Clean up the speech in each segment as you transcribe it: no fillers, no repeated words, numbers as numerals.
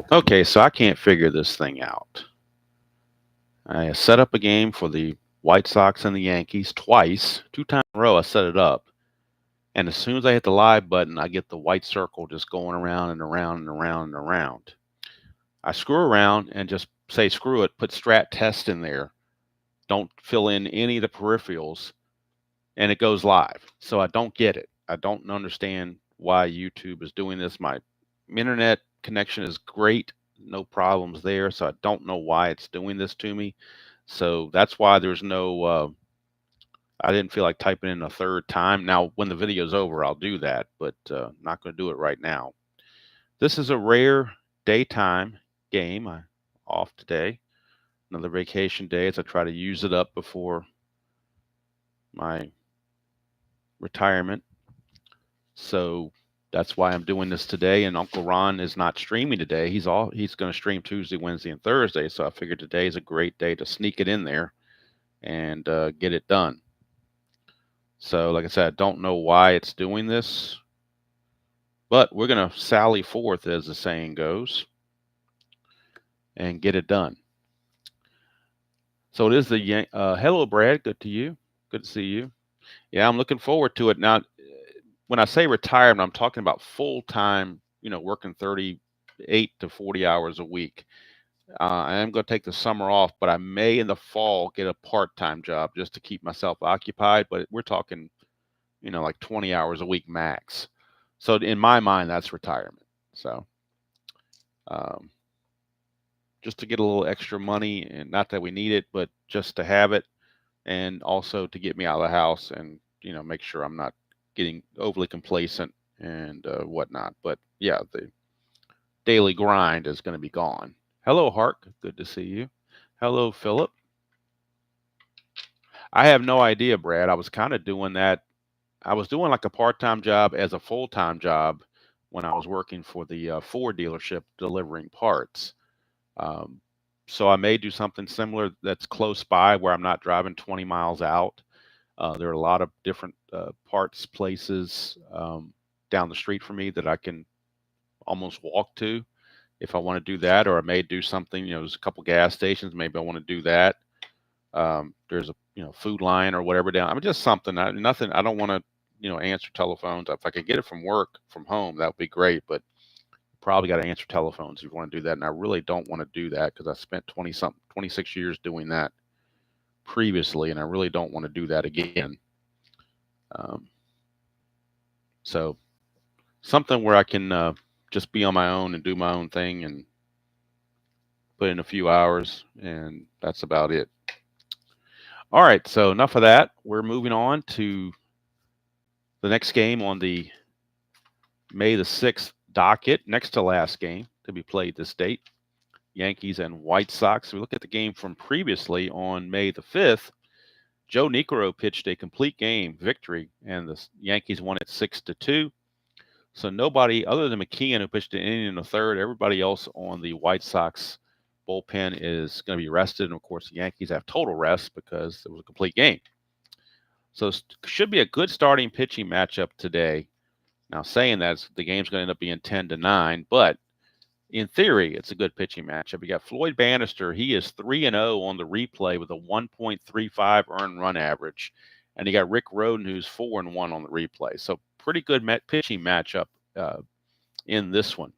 Okay, so I can't figure this thing out. I set up a game for the White Sox and the Yankees twice, 2 times in a row. I set it up, and as soon as I hit the live button, I get the white circle just going around and around and around and around. I screw around and just say screw it, put strat test in there. Don't fill in any of the peripherals, and it goes live. So I don't get it. I don't understand why YouTube is doing this. My internet connection is great, no problems there. So I don't know why it's doing this to me. So that's why there's no. I didn't feel like typing in a third time. Now, when the video's over, I'll do that, but not going to do it right now. This is a rare daytime game. I'm off today. Another vacation day as I try to use it up before my retirement. So that's why I'm doing this today. And Uncle Ron is not streaming today. He's going to stream Tuesday, Wednesday, and Thursday. So I figured today is a great day to sneak it in there and get it done. So, like I said, I don't know why it's doing this, but we're going to sally forth, as the saying goes, and get it done. So it is the hello, Brad. Good to you. Good to see you. Yeah, I'm looking forward to it. Now, when I say retirement, I'm talking about full time, working 38 to 40 hours a week. I am going to take the summer off, but I may in the fall get a part time job just to keep myself occupied. But we're talking, like 20 hours a week max. So in my mind, that's retirement. So um, just to get a little extra money, and not that we need it, but just to have it, and also to get me out of the house and make sure I'm not getting overly complacent and whatnot. But yeah, the daily grind is going to be gone. Hello, Hark. Good to see you. Hello, Philip. I have no idea, Brad. I was kind of doing that. I was doing like a part-time job as a full-time job when I was working for the Ford dealership delivering parts. Um, so I may do something similar that's close by where I'm not driving 20 miles out. There are a lot of different parts places down the street from me that I can almost walk to if I want to do that, or I may do something. There's a couple gas stations. Maybe I want to do that. There's a food line or whatever down. I mean, just something. Nothing. I don't want to answer telephones. If I could get it from work from home, that would be great. But probably got to answer telephones if you want to do that. And I really don't want to do that because I spent 26 years doing that previously, and I really don't want to do that again. Um, so something where I can just be on my own and do my own thing and put in a few hours, and that's about it. All right, so enough of that. We're moving on to the next game on the May the 6th docket, next to last game to be played this date. Yankees and White Sox. We look at the game from previously on May the 5th. Joe Niekro pitched a complete game victory, and the Yankees won it 6-2. So nobody other than McKeon, who pitched an inning in the third, everybody else on the White Sox bullpen is going to be rested. And of course, the Yankees have total rest because it was a complete game. So it should be a good starting pitching matchup today. Now, saying that, the game's going to end up being 10-9, but in theory, it's a good pitching matchup. You got Floyd Bannister. He is 3-0 on the replay with a 1.35 earned run average. And you got Rick Rhoden, who's 4-1 on the replay. So pretty good pitching matchup in this one.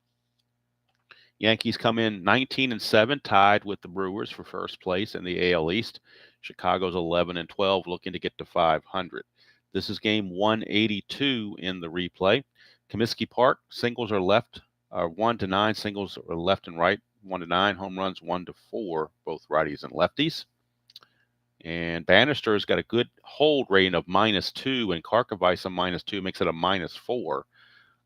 Yankees come in 19-7, tied with the Brewers for first place in the AL East. Chicago's 11-12, looking to get to 500. This is game 182 in the replay. Comiskey Park, singles are left 1-9, singles are left and right 1-9, home runs 1-4, both righties and lefties. And Bannister's got a good hold rating of -2, and Karkovice a -2 makes it a -4.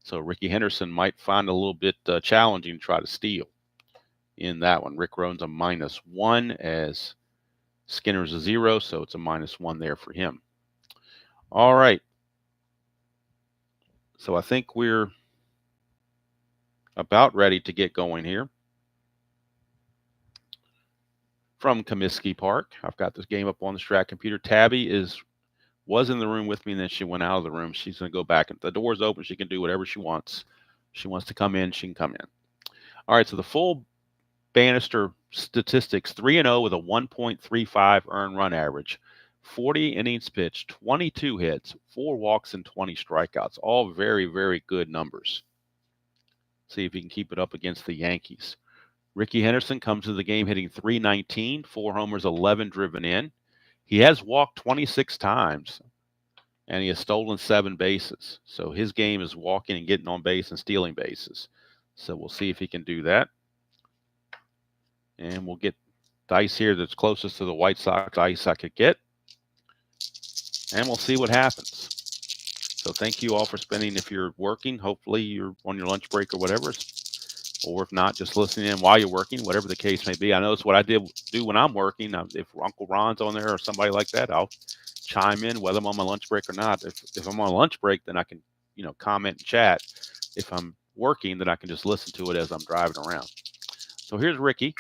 So Ricky Henderson might find a little bit challenging to try to steal in that one. Rick Rhoden's a -1 as Skinner's a 0, so it's a -1 there for him. All right. So I think we're about ready to get going here. From Comiskey Park, I've got this game up on the Strat computer. Tabby was in the room with me, and then she went out of the room. She's going to go back. The door's open. She can do whatever she wants. If she wants to come in, she can come in. All right, so the full Bannister statistics: 3-0 with a 1.35 earned run average, 40 innings pitched, 22 hits, 4 walks, and 20 strikeouts. All very, very good numbers. See if he can keep it up against the Yankees. Ricky Henderson comes to the game hitting .319, 4 homers, 11 driven in. He has walked 26 times, and he has stolen 7 bases. So his game is walking and getting on base and stealing bases. So we'll see if he can do that. And we'll get dice here that's closest to the White Sox ice I could get. And we'll see what happens. So thank you all for spending, if you're working, hopefully you're on your lunch break or whatever, or if not, just listening in while you're working, whatever the case may be. I know it's what I do when I'm working. If Uncle Ron's on there or somebody like that, I'll chime in whether I'm on my lunch break or not. If I'm on lunch break, then I can, comment and chat. If I'm working, then I can just listen to it as I'm driving around. So here's Ricky.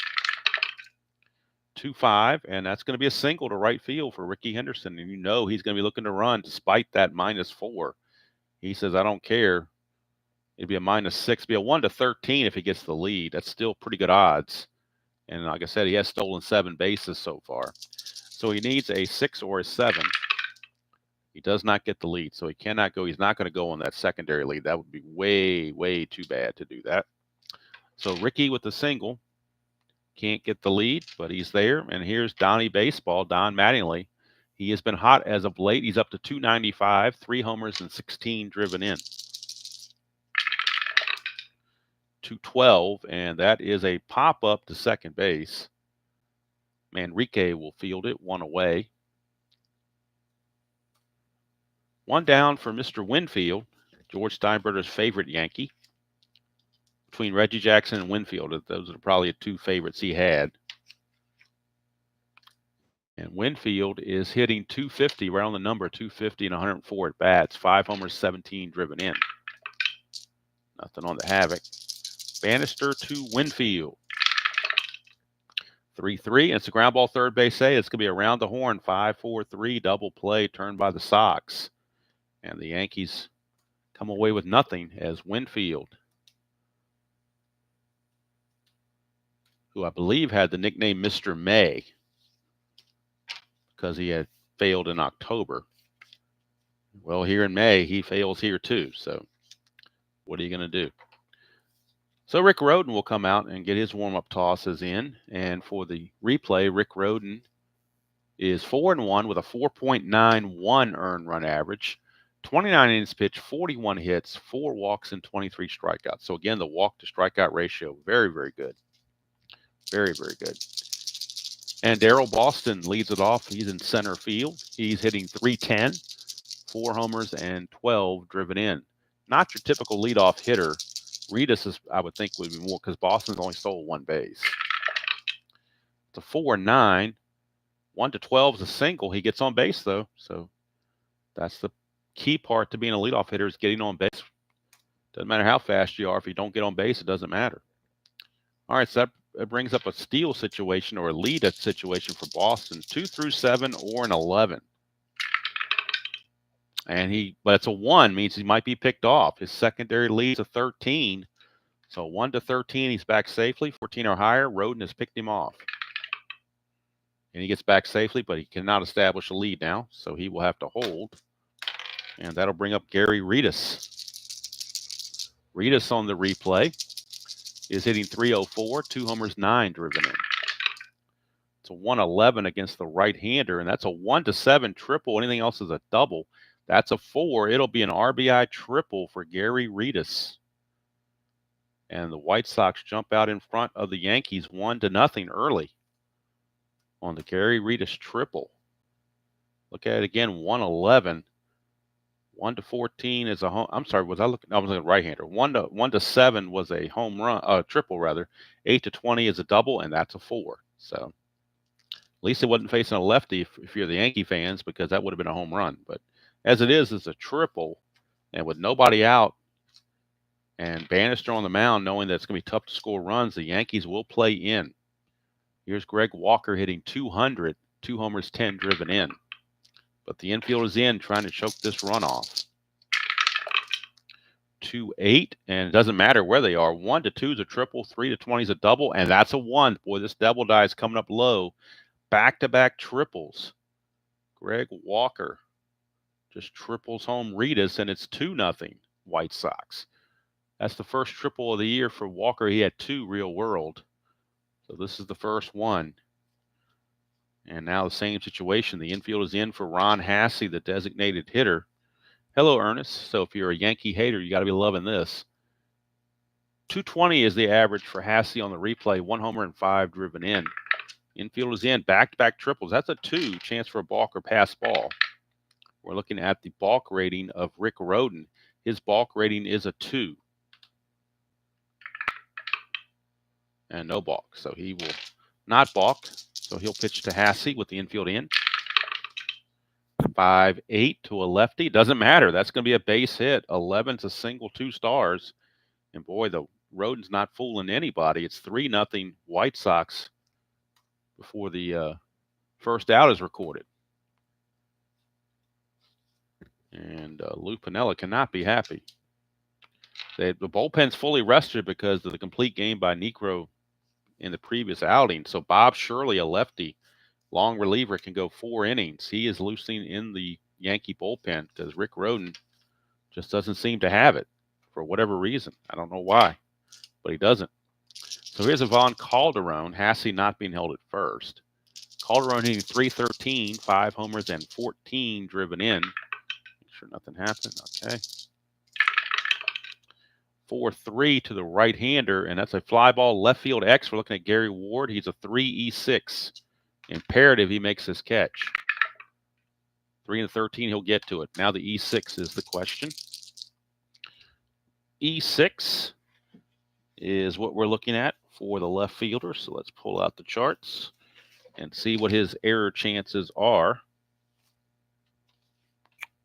2-5, and that's going to be a single to right field for Ricky Henderson. And he's going to be looking to run despite that -4. He says, I don't care. It'd be a -6, be a 1-13 if he gets the lead. That's still pretty good odds. And like I said, he has stolen 7 bases so far. So he needs a 6 or a 7. He does not get the lead, so he cannot go. He's not going to go on that secondary lead. That would be way, way too bad to do that. So Ricky with the single. Can't get the lead, but he's there. And here's Donnie Baseball, Don Mattingly. He has been hot as of late. He's up to .295, 3 homers and 16 driven in. .212, and that is a pop-up to second base. Manrique will field it, 1 away. 1 down for Mr. Winfield, George Steinbrenner's favorite Yankee. Between Reggie Jackson and Winfield, those are probably the 2 favorites he had. And Winfield is hitting .250, right on the number, .250 and 104 at bats, 5 homers, 17 driven in. Nothing on the havoc. Bannister to Winfield. 3-3, and it's a ground ball third base A. It's going to be around the horn, 5-4-3, double play turned by the Sox. And the Yankees come away with nothing as Winfield, who I believe had the nickname Mr. May because he had failed in October. Well, here in May, he fails here too. So what are you going to do? So Rick Rhoden will come out and get his warm-up tosses in. And for the replay, Rick Rhoden is 4-1 with a 4.91 earned run average, 29 innings pitched, 41 hits, 4 walks, and 23 strikeouts. So again, the walk-to-strikeout ratio, very, very good. Very, very good. And Darryl Boston leads it off. He's in center field. He's hitting .310, 4 homers, and 12 driven in. Not your typical leadoff hitter. Rhoden is, I would think, would be more because Boston's only stole 1 base. It's a 4-9. 1-12 is a single. He gets on base, though. So that's the key part to being a leadoff hitter, is getting on base. Doesn't matter how fast you are. If you don't get on base, it doesn't matter. All right, so that brings up a steal situation or a lead situation for Boston. 2 through 7 or an 11. But it's a 1, means he might be picked off. His secondary lead's a 13. So 1-13, he's back safely. 14 or higher, Rhoden has picked him off. And he gets back safely, but he cannot establish a lead now. So he will have to hold. And that'll bring up Gary Rhoden. Rhoden on the replay is hitting .304, 2 homers, 9 driven in. It's a 111 against the right-hander, and that's a 1-7 triple. Anything else is a double. That's a 4. It'll be an RBI triple for Gary Rhoden. And the White Sox jump out in front of the Yankees 1-0 early on the Gary Rhoden triple. Look at it again, 111. 1-14 is a home. I'm sorry, was I looking? I was looking at right-hander. 1-7 was a home run, triple rather. 8-20 is a double, and that's a 4. So at least it wasn't facing a lefty if you're the Yankee fans, because that would have been a home run. But as it is, it's a triple, and with nobody out and Bannister on the mound, knowing that it's going to be tough to score runs, the Yankees will play in. Here's Greg Walker hitting .200, 2 homers, 10 driven in. But the infield is in, trying to choke this run off. 2-8, and it doesn't matter where they are. 1 to 2 is a triple, 3 to 20 is a double, and that's a 1. Boy, this double die is coming up low. Back-to-back triples. Greg Walker just triples home Ritas, and it's 2-0 White Sox. That's the first triple of the year for Walker. He had 2 real world. So this is the first one. And now the same situation. The infield is in for Ron Hassey, the designated hitter. Hello, Ernest. So if you're a Yankee hater, you got to be loving this. 220 is the average for Hassey on the replay. 1 homer and 5 driven in. Infield is in. Back-to-back triples. That's a 2. Chance for a balk or pass ball. We're looking at the balk rating of Rick Rhoden. His balk rating is a 2. And no balk. So he will not balk. So he'll pitch to Hassey with the infield in. 5-8 to a lefty. Doesn't matter. That's going to be a base hit. 11's a single, 2 stars. And boy, the Rhoden's not fooling anybody. It's 3-0 White Sox before the first out is recorded. And Lou Piniella cannot be happy. The bullpen's fully rested because of the complete game by Niekro in the previous outing. So Bob Shirley, a lefty, long reliever, can go 4 innings. He is losing in the Yankee bullpen because Rick Rhoden just doesn't seem to have it for whatever reason. I don't know why, but he doesn't. So here's Ivan Calderon, Hassey not being held at first. Calderon hitting .313, 5 homers and 14 driven in. Make sure nothing happened. Okay. 4-3 to the right-hander, and that's a fly ball left field X. We're looking at Gary Ward. He's a 3-E6. Imperative he makes this catch. 3-13, he'll get to it. Now the E6 is the question. E6 is what we're looking at for the left fielder. So let's pull out the charts and see what his error chances are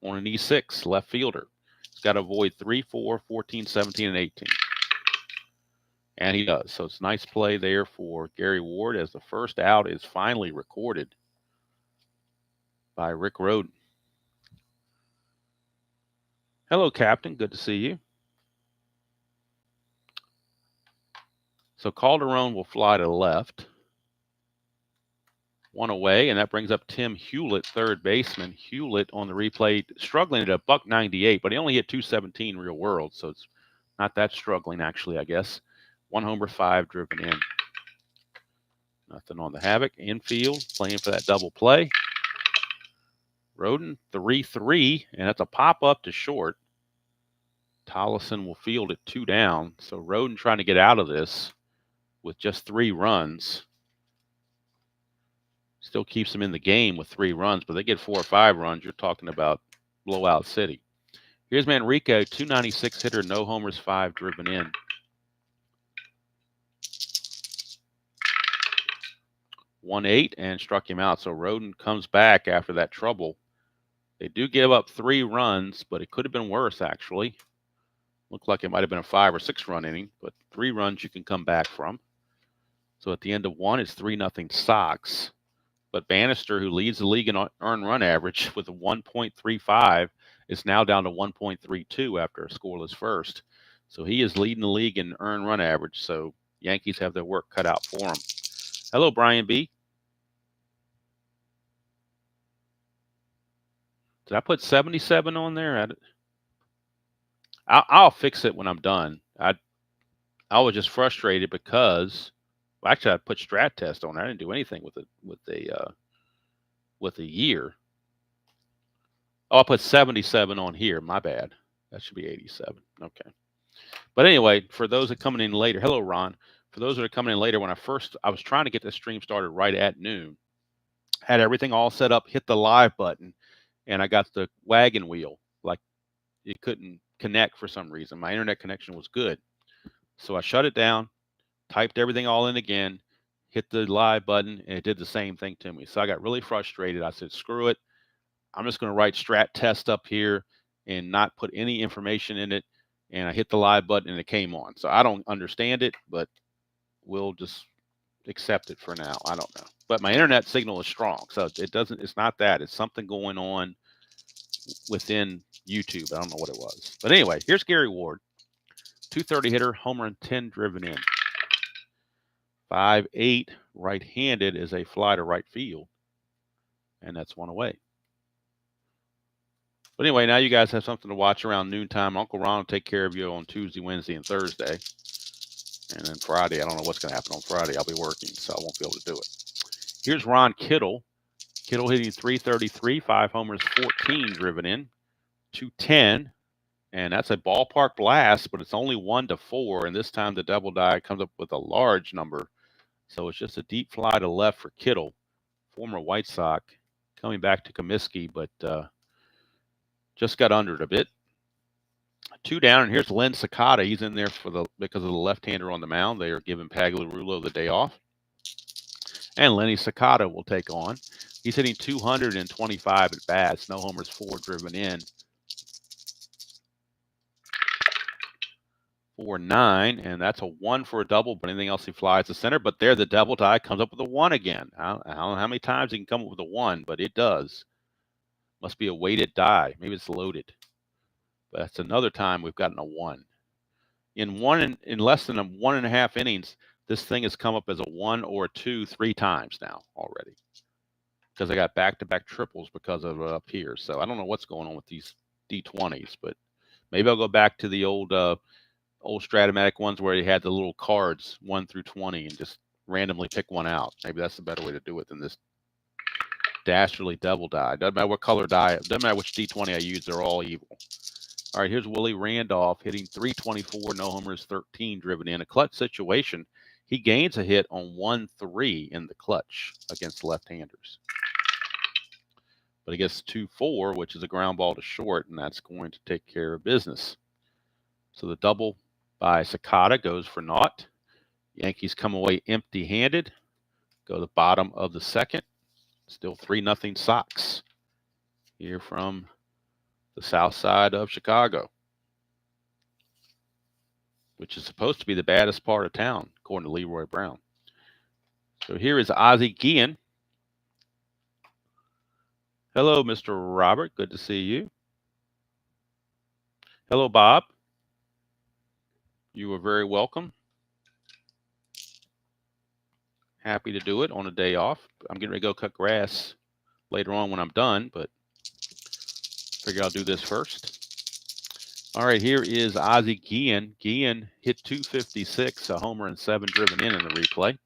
on an E6 left fielder. He's got to avoid 3, 4, 14, 17, and 18. And he does. So it's a nice play there for Gary Ward as the first out is finally recorded by Rick Rhoden. Hello, Captain. Good to see you. So Calderon will fly to left. 1 away, and that brings up Tim Hewlett, third baseman. Hewlett on the replay struggling at a .198, but he only hit .217 real world, so it's not that struggling actually, I guess. 1 homer, 5 driven in. Nothing on the havoc. Infield playing for that double play. Rhoden 3-3, and that's a pop up to short. Tollison will field it 2 down. So Rhoden trying to get out of this with just 3 runs. Still keeps them in the game with 3 runs, but they get 4 or 5 runs. You're talking about blowout city. Here's Manrico, .296 hitter, no homers, 5 driven in. 1-8 and struck him out. So Rhoden comes back after that trouble. They do give up 3 runs, but it could have been worse, actually. Looked like it might have been a 5 or 6 run inning, but 3 runs you can come back from. So at the end of 1, it's 3-0 Sox. But Bannister, who leads the league in earned run average with a 1.35, is now down to 1.32 after a scoreless first. So he is leading the league in earned run average. So Yankees have their work cut out for him. Hello, Brian B. Did I put 77 on there? I'll fix it when I'm done. I was just frustrated because, well, actually, I put Strat test on there. I didn't do anything with the year. Oh, I put 77 on here. My bad. That should be 87. Okay. But anyway, for those that are coming in later, hello, Ron. For those that are coming in later, when I was trying to get the stream started right at noon, had everything all set up, hit the live button, and I got the wagon wheel. Like it couldn't connect for some reason. My internet connection was good. So I shut it down, typed everything all in again, hit the live button, and it did the same thing to me. So I got really frustrated. I said, screw it. I'm just going to write Strat test up here and not put any information in it. And I hit the live button and it came on. So I don't understand it, but we'll just accept it for now. I don't know. But my internet signal is strong. So it's not that. It's something going on within YouTube. I don't know what it was. But anyway, here's Gary Ward. .230 hitter, homer and 10 driven in. 5'8", right-handed is a fly to right field, and that's one away. But anyway, now you guys have something to watch around noontime. Uncle Ron will take care of you on Tuesday, Wednesday, and Thursday. And then Friday, I don't know what's going to happen on Friday. I'll be working, so I won't be able to do it. Here's Ron Kittle. Kittle hitting .333, 5 homers, 14 driven in, .210. And that's a ballpark blast, but it's only 1-4. And this time the double die comes up with a large number. So it's just a deep fly to left for Kittle, former White Sox, coming back to Comiskey, but just got under it a bit. 2 down, and here's Len Sakata. He's in there because of the left-hander on the mound. They are giving Pagliarulo the day off. And Lenny Sakata will take on. He's hitting .225 at bats. No homers, 4 driven in. 4-9, and that's a 1 for a double, but anything else he flies to center. But there, the double tie comes up with a 1 again. I don't know how many times he can come up with a 1, but it does. Must be a weighted die. Maybe it's loaded. But that's another time we've gotten a 1. In less than 1.5 innings, this thing has come up as a 1 or a 2 3 times now already. Because I got back-to-back triples because of up here. So I don't know what's going on with these D20s, but maybe I'll go back to the old Strat-O-Matic ones where you had the little cards 1 through 20 and just randomly pick one out. Maybe that's the better way to do it than this dastardly double die. Doesn't matter what color die, doesn't matter which D20 I use, they're all evil. All right, here's Willie Randolph hitting .324, no homers, 13 driven in. A clutch situation. He gains a hit on 1-3 in the clutch against left-handers. But he gets 2-4, which is a ground ball to short, and that's going to take care of business. So the double by Sakata goes for naught. Yankees come away empty-handed. Go to the bottom of the second. Still 3-0 Sox here from the south side of Chicago, which is supposed to be the baddest part of town, according to Leroy Brown. So here is Ozzie Guillen. Hello, Mr. Robert. Good to see you. Hello, Bob. You are very welcome. Happy to do it on a day off. I'm getting ready to go cut grass later on when I'm done, but figure I'll do this first. All right, here is Ozzie Guillen. Guillen hit .256, a homer and 7 driven in the replay.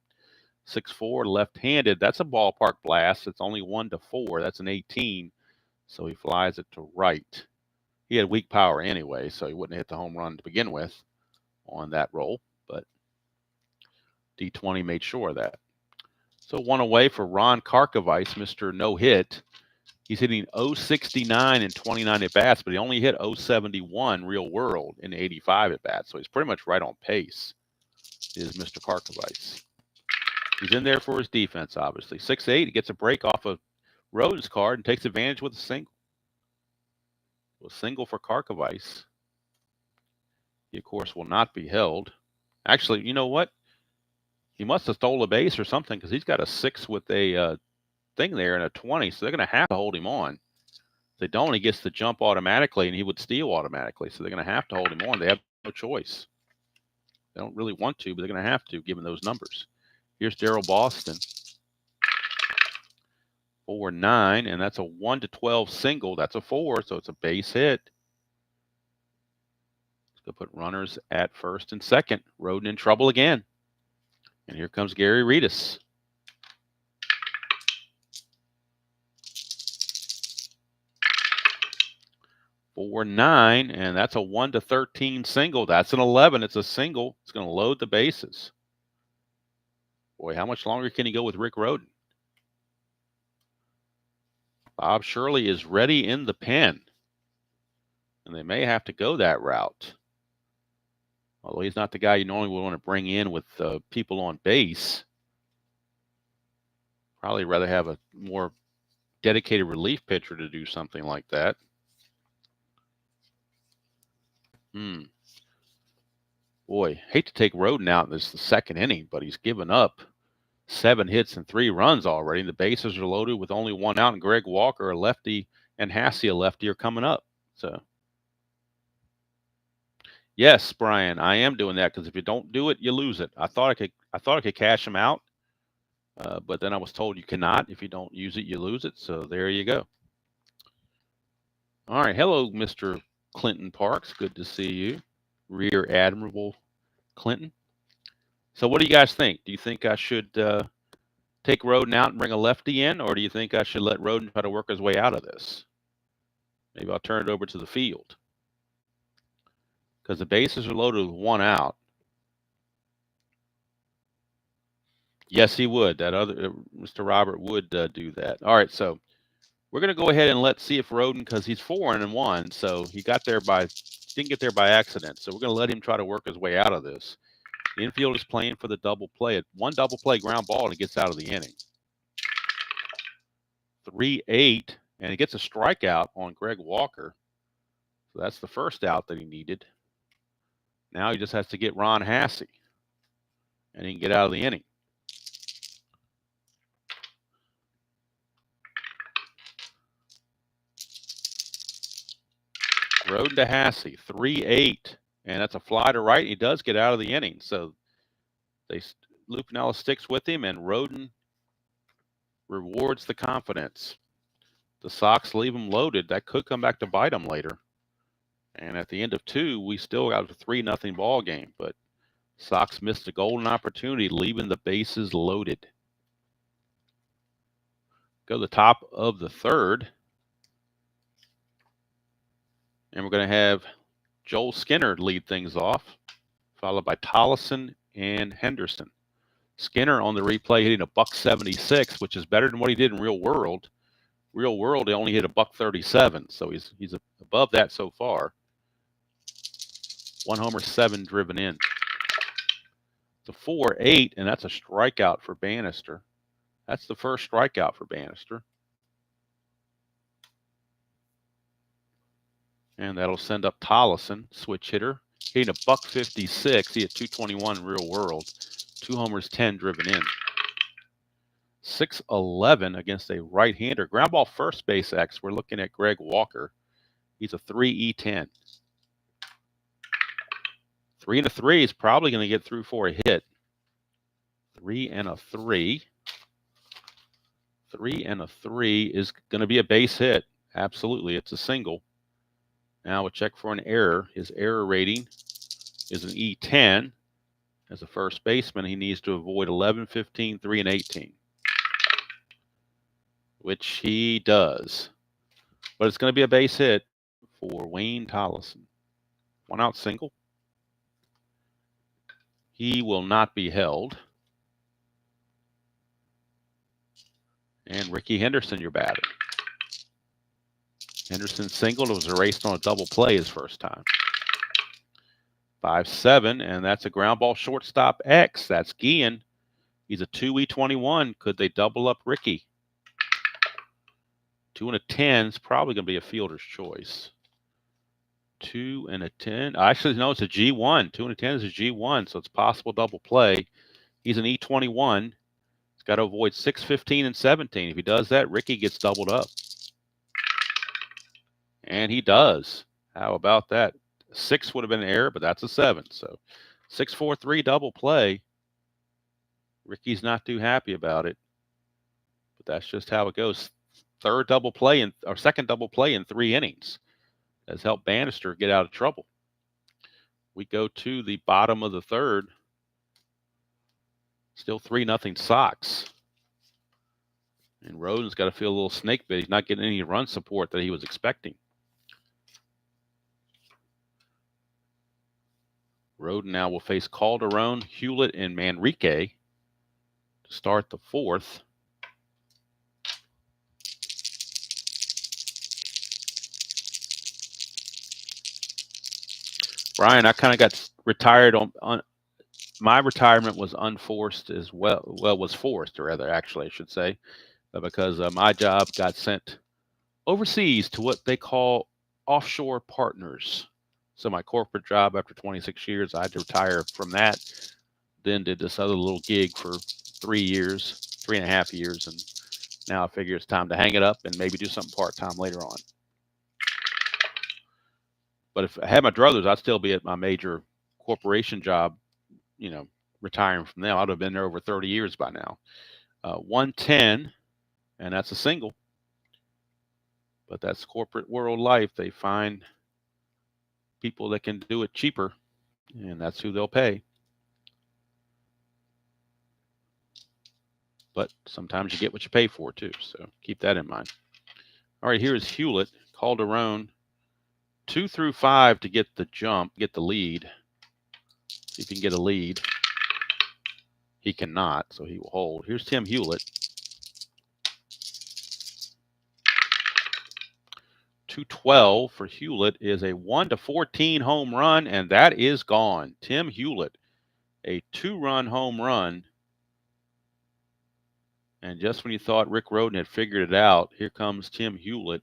6'4", left-handed. That's a ballpark blast. It's only 1-4. That's an 18, so he flies it to right. He had weak power anyway, so he wouldn't hit the home run to begin with on that roll, but D20 made sure of that. So 1 away for Ron Karkovice, Mr. No-Hit. He's hitting .069 in 29 at-bats, but he only hit .071 real world in 85 at-bats, so he's pretty much right on pace, is Mr. Karkovice. He's in there for his defense, obviously. 6'8", he gets a break off of Rhoden's card and takes advantage with a single. A single for Karkovice. He, of course, will not be held. Actually, you know what? He must have stole a base or something because he's got a 6 with a thing there and a 20, so they're going to have to hold him on. If they don't, he gets the jump automatically, and he would steal automatically, so they're going to have to hold him on. They have no choice. They don't really want to, but they're going to have to, given those numbers. Here's Daryl Boston. 4-9, and that's a 1-12 single. That's a 4, so it's a base hit. Let's go put runners at first and second. Rhoden in trouble again. And here comes Gary Redus. .49, and that's a 1-13 single. That's an 11. It's a single. It's going to load the bases. Boy, how much longer can he go with Rick Rhoden? Bob Shirley is ready in the pen. And they may have to go that route. Although he's not the guy you normally would want to bring in with people on base. Probably rather have a more dedicated relief pitcher to do something like that. Boy, hate to take Rhoden out in the second inning, but he's given up 7 hits and 3 runs already. The bases are loaded with only 1 out, and Greg Walker, a lefty, and Hassey, a lefty, are coming up. So Yes, Brian, I am doing that because if you don't do it, you lose it. I thought I could cash them out, but then I was told you cannot. If you don't use it, you lose it. So there you go. All right, hello, Mr. Clinton Parks. Good to see you, Rear Admiral Clinton. So what do you guys think? Do you think I should take Rhoden out and bring a lefty in, or do you think I should let Rhoden try to work his way out of this? Maybe I'll turn it over to the field because the bases are loaded with one out. Yes, he would. That other Mr. Robert would do that. All right, so we're going to go ahead and let's see if Rhoden, because he's 4-1, so he didn't get there by accident. So we're going to let him try to work his way out of this. The infield is playing for the double play. One double play ground ball and he gets out of the inning. 3-8, and he gets a strikeout on Greg Walker. So that's the first out that he needed. Now he just has to get Ron Hassey, and he can get out of the inning. Rhoden to Hassey, 3-8, and that's a fly to right. He does get out of the inning. So Lou Piniella sticks with him, and Rhoden rewards the confidence. The Sox leave him loaded. That could come back to bite him later. And at the end of 2, we still got a 3-0 ball game, but Sox missed a golden opportunity, leaving the bases loaded. Go to the top of the 3rd. And we're going to have Joel Skinner lead things off, followed by Tollison and Henderson. Skinner on the replay hitting a $176, which is better than what he did in real world. Real world, he only hit a $137, so he's above that so far. 1 homer, 7 driven in. It's a 4-8, and that's a strikeout for Bannister. That's the first strikeout for Bannister. And that'll send up Tollison, switch hitter, hitting a $156. He hit 221 real world. 2 homers, 10 driven in. 6-11 against a right-hander. Ground ball first base X. We're looking at Greg Walker. He's a 3-E-10. 3-3 is probably going to get through for a hit. 3-3. 3-3 is going to be a base hit. Absolutely. It's a single. Now we'll check for an error. His error rating is an E10. As a first baseman, he needs to avoid 11, 15, 3, and 18. Which he does. But it's going to be a base hit for Wayne Tollison. 1 out single. He will not be held. And Ricky Henderson, your batter. Henderson singled. It was erased on a double play his first time. 5-7, and that's a ground ball shortstop X. That's Guillen. He's a 2E21. Could they double up Ricky? 2 and a 10 is probably going to be a fielder's choice. 2 and a 10. Actually, no, it's a G1. 2 and a 10 is a G1, so it's possible double play. He's an E21. He's got to avoid 6, 15, and 17. If he does that, Ricky gets doubled up. And he does. How about that? 6 would have been an error, but that's a 7. So 6-4-3 double play. Ricky's not too happy about it, but that's just how it goes. Second double play in 3 innings has helped Bannister get out of trouble. We go to the bottom of the 3rd. Still 3-0 Sox. And Rhoden's got to feel a little snake bit. He's not getting any run support that he was expecting. Rhoden now will face Calderon, Hewlett, and Manrique to start the 4th. Brian, I kind of got retired on my retirement was unforced as well. Well, was forced, or rather, actually, I should say, because my job got sent overseas to what they call offshore partners. So my corporate job after 26 years, I had to retire from that. Then did this other little gig for 3.5 years. And now I figure it's time to hang it up and maybe do something part-time later on. But if I had my druthers, I'd still be at my major corporation job, retiring from them. I'd have been there over 30 years by now. 110, and that's a single. But that's corporate world life. They find people that can do it cheaper, and that's who they'll pay. But sometimes you get what you pay for, too. So keep that in mind. All right, here is Hewlett. Calderon, 2 through 5 to get the jump, get the lead. See if he can get a lead. He cannot, so he will hold. Here's Tim Hewlett. 212 for Hewlett is a 1-14 home run, and that is gone. Tim Hewlett, a 2-run home run. And just when you thought Rick Rhoden had figured it out, here comes Tim Hewlett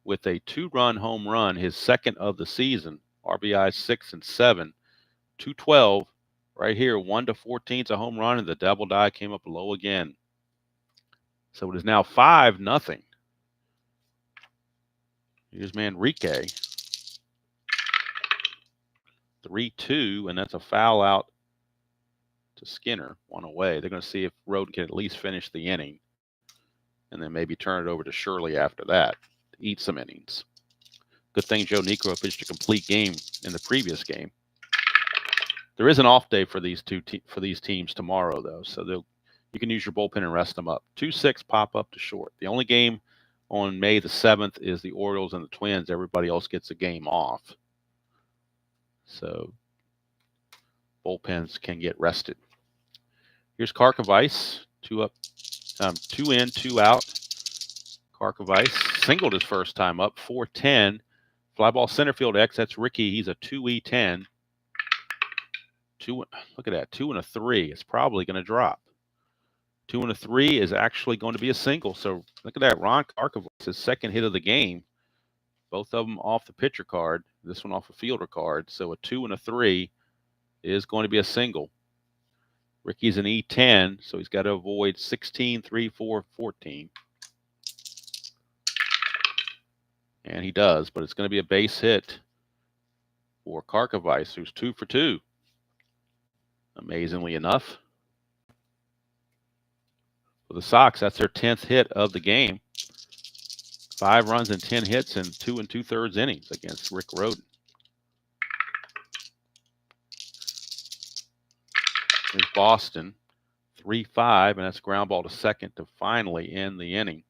with a 2-run home run, his second of the season. RBI 6 and 7. 212 right here. 1-14 is a home run, and the double die came up low again. So it is now 5-0. Here's Manrique. 3-2, and that's a foul out to Skinner, 1 away. They're going to see if Rhoden can at least finish the inning, and then maybe turn it over to Shirley after that to eat some innings. Good thing Joe Niekro pitched a complete game in the previous game. There is an off day for these teams tomorrow, though, so you can use your bullpen and rest them up. 2-6 pop up to short. The only game on May the 7th is the Orioles and the Twins. Everybody else gets a game off. So bullpens can get rested. Here's Karkovice, 2 up, 2 in, 2 out. Karkovice singled his first time up, 4-10. Fly ball center field X, that's Ricky. He's a 2E10. Look at that, 2 and a 3. It's probably going to drop. 2 and a 3 is actually going to be a single. So look at that, Ron Karkovice, his second hit of the game. Both of them off the pitcher card. This one off a fielder card. So a 2 and a 3 is going to be a single. Ricky's an E10, so he's got to avoid 16, 3, 4, 14. And he does, but it's going to be a base hit for Karkovice, who's 2 for 2. Amazingly enough. For the Sox, that's their 10th hit of the game. 5 runs and 10 hits in 2 2/3 innings against Rick Rhoden. Here's Boston, 3-5, and that's ground ball to second to finally end the inning.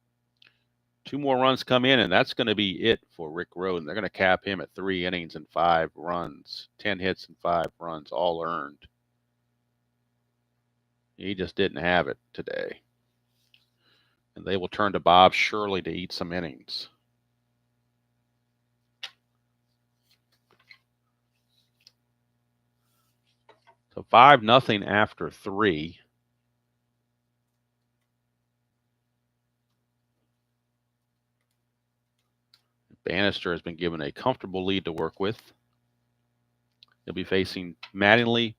2 more runs come in, and that's going to be it for Rick Rhoden. They're going to cap him at 3 innings and 5 runs, 10 hits and 5 runs, all earned. He just didn't have it today. And they will turn to Bob Shirley to eat some innings. So 5-0 after 3. Bannister has been given a comfortable lead to work with. He'll be facing Mattingly,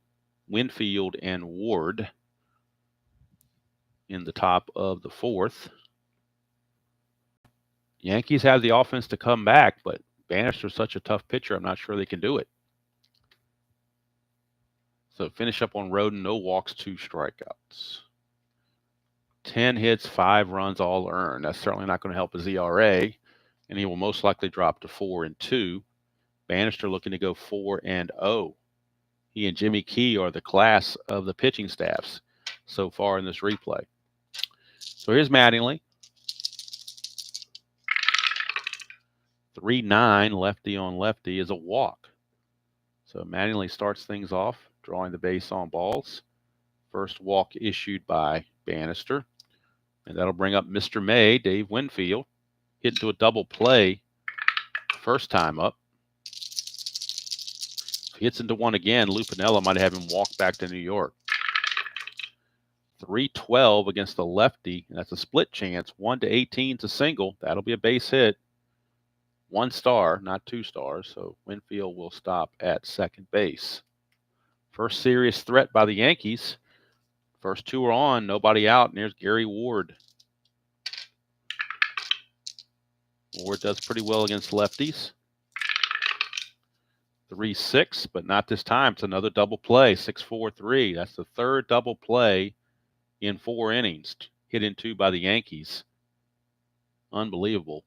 Winfield, and Ward in the top of the 4th. Yankees have the offense to come back, but Bannister's such a tough pitcher, I'm not sure they can do it. So finish up on Rhoden, no walks, 2 strikeouts. 10 hits, 5 runs, all earned. That's certainly not going to help his ERA, and he will most likely drop to 4-2. Bannister looking to go 4-0. He and Jimmy Key are the class of the pitching staffs so far in this replay. So here's Mattingly. 3-9, lefty on lefty is a walk. So Mattingly starts things off, drawing the base on balls. First walk issued by Bannister. And that'll bring up Mr. May, Dave Winfield. Hit into a double play first time up. If he hits into one again, Lou Piniella might have him walk back to New York. 3-12 against the lefty. And that's a split chance. 1-18 is a single. That'll be a base hit. 1 star, not 2 stars. So Winfield will stop at second base. First serious threat by the Yankees. First 2 are on, nobody out, and there's Gary Ward. Ward does pretty well against lefties. 3-6, but not this time. It's another double play, 6-4-3. That's the third double play in 4 innings, hit in 2 by the Yankees. Unbelievable.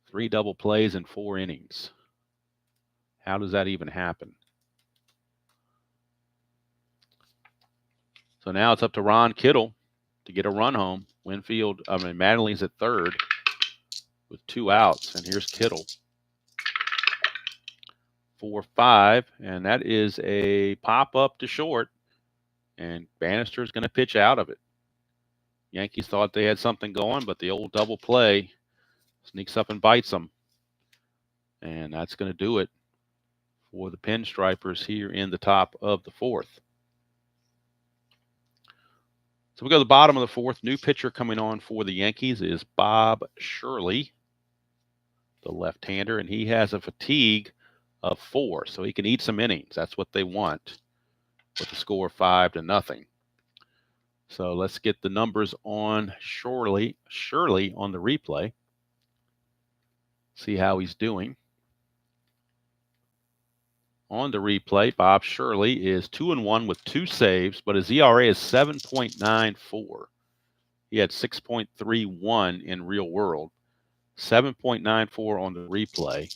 3 double plays in 4 innings. How does that even happen? So now it's up to Ron Kittle to get a run home. Mattingly's at third with 2 outs, and here's Kittle. 4-5, and that is a pop-up to short, and Bannister is going to pitch out of it. Yankees thought they had something going, but the old double play sneaks up and bites them, and that's going to do it for the Pinstripers here in the top of the 4th. So we go to the bottom of the 4th. New pitcher coming on for the Yankees is Bob Shirley, the left-hander, and he has a fatigue of 4, so he can eat some innings. That's what they want with the score 5-0. So let's get the numbers on Shirley on the replay. See how he's doing. On the replay, Bob Shirley is 2-1 with 2 saves, but his ERA is 7.94. He had 6.31 in real world, 7.94 on the replay.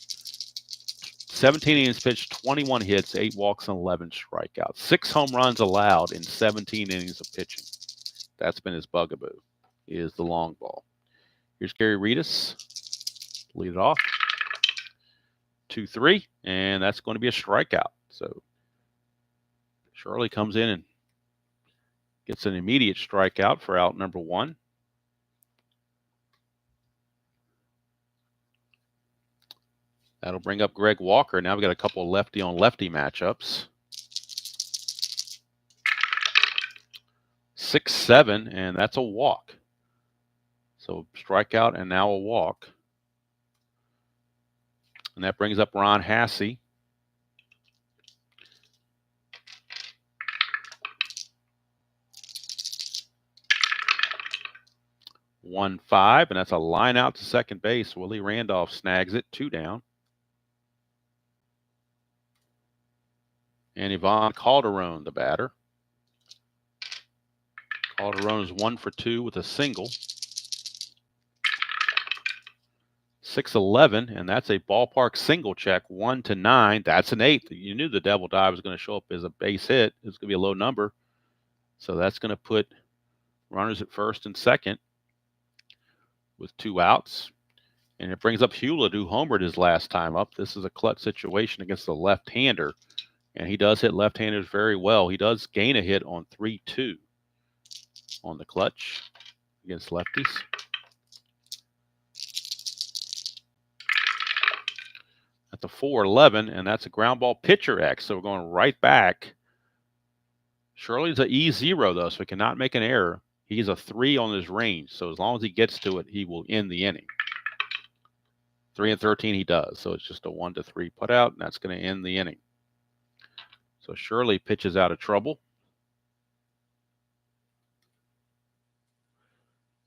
17 innings pitched, 21 hits, 8 walks, and 11 strikeouts. 6 home runs allowed in 17 innings of pitching. That's been his bugaboo, is the long ball. Here's Gary Reedus. Lead it off. 2-3, and that's going to be a strikeout. So Shirley comes in and gets an immediate strikeout for out number 1. That'll bring up Greg Walker. Now we've got a couple of lefty-on-lefty matchups. 6-7, and that's a walk. So strikeout and now a walk. And that brings up Ron Hassey. – 1-5, and that's a line out to second base. Willie Randolph snags it, 2 down. And Ivan Calderon, the batter. Calderon is 1 for 2 with a single. 6-11, and that's a ballpark single check, 1-9. That's an 8. You knew the double dive was going to show up as a base hit. It's going to be a low number. So that's going to put runners at first and second with 2 outs. And it brings up Hewlett, who homered his last time up. This is a clutch situation against the left-hander. And he does hit left-handers very well. He does gain a hit on 3-2 on the clutch against lefties. That's a 4-11, and that's a ground ball pitcher X. So we're going right back. Shirley's an E0, though, so he cannot make an error. He's a 3 on his range. So as long as he gets to it, he will end the inning. 3-13 he does. So it's just a 1-3 put out, and that's going to end the inning. So Shirley pitches out of trouble.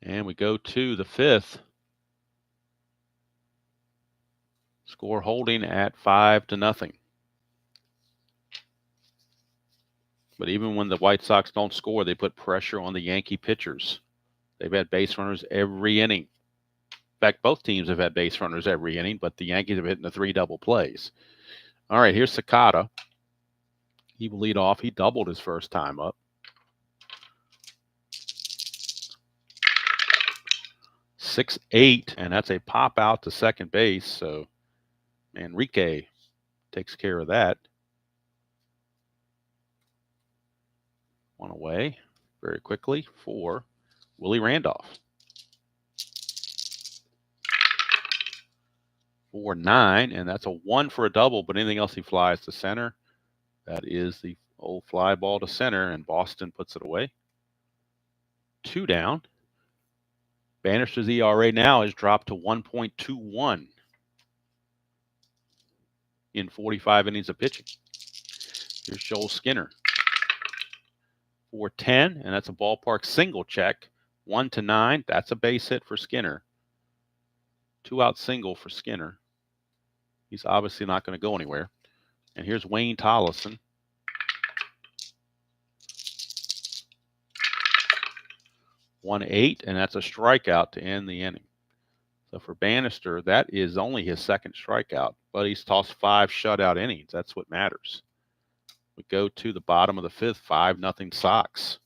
And we go to the 5th. Score holding at 5-0. But even when the White Sox don't score, they put pressure on the Yankee pitchers. They've had base runners every inning. In fact, both teams have had base runners every inning, but the Yankees have hit the 3 double plays. All right, here's Sakata. He will lead off. He doubled his first time up. 6-8, and that's a pop out to second base. So Enrique takes care of that. 1 away very quickly for Willie Randolph. 4-9, and that's a 1 for a double, but anything else he flies to center. That is the old fly ball to center, and Boston puts it away. 2 down. Bannister's ERA now has dropped to 1.21 in 45 innings of pitching. Here's Joel Skinner. 4-10, and that's a ballpark single check. 1-9, that's a base hit for Skinner. 2-out single for Skinner. He's obviously not going to go anywhere. And here's Wayne Tollison. (1-8), and that's a strikeout to end the inning. So for Bannister, that is only his second strikeout, but he's tossed 5 shutout innings. That's what matters. We go to the bottom of the 5th, 5-0 Sox.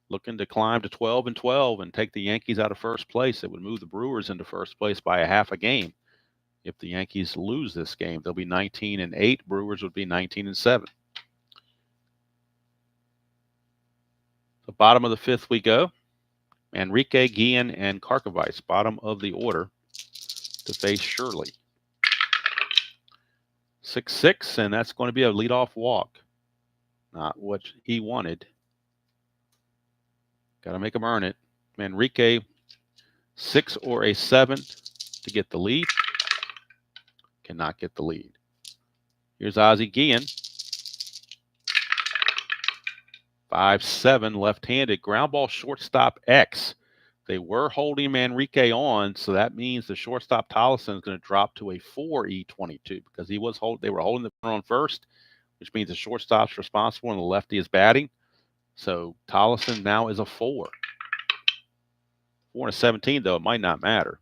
Looking to climb to 12-12 and take the Yankees out of first place. It would move the Brewers into first place by a half a game. If the Yankees lose this game, they'll be 19-8. Brewers would be 19-7. The bottom of the 5th we go. Enrique, Guillen, and Karkovice, bottom of the order, to face Shirley. 6-6, and that's going to be a leadoff walk. Not what he wanted. Got to make him earn it. Enrique, 6 or a 7 to get the lead. Cannot get the lead. Here's Ozzie Guillen. 5-7, left-handed. Ground ball, shortstop X. They were holding Enrique on, so that means the shortstop Tollison is going to drop to a 4E22 because they were holding the runner on first, which means the shortstop's responsible and the lefty is batting. So Tollison now is a 4. 4-17, though, it might not matter.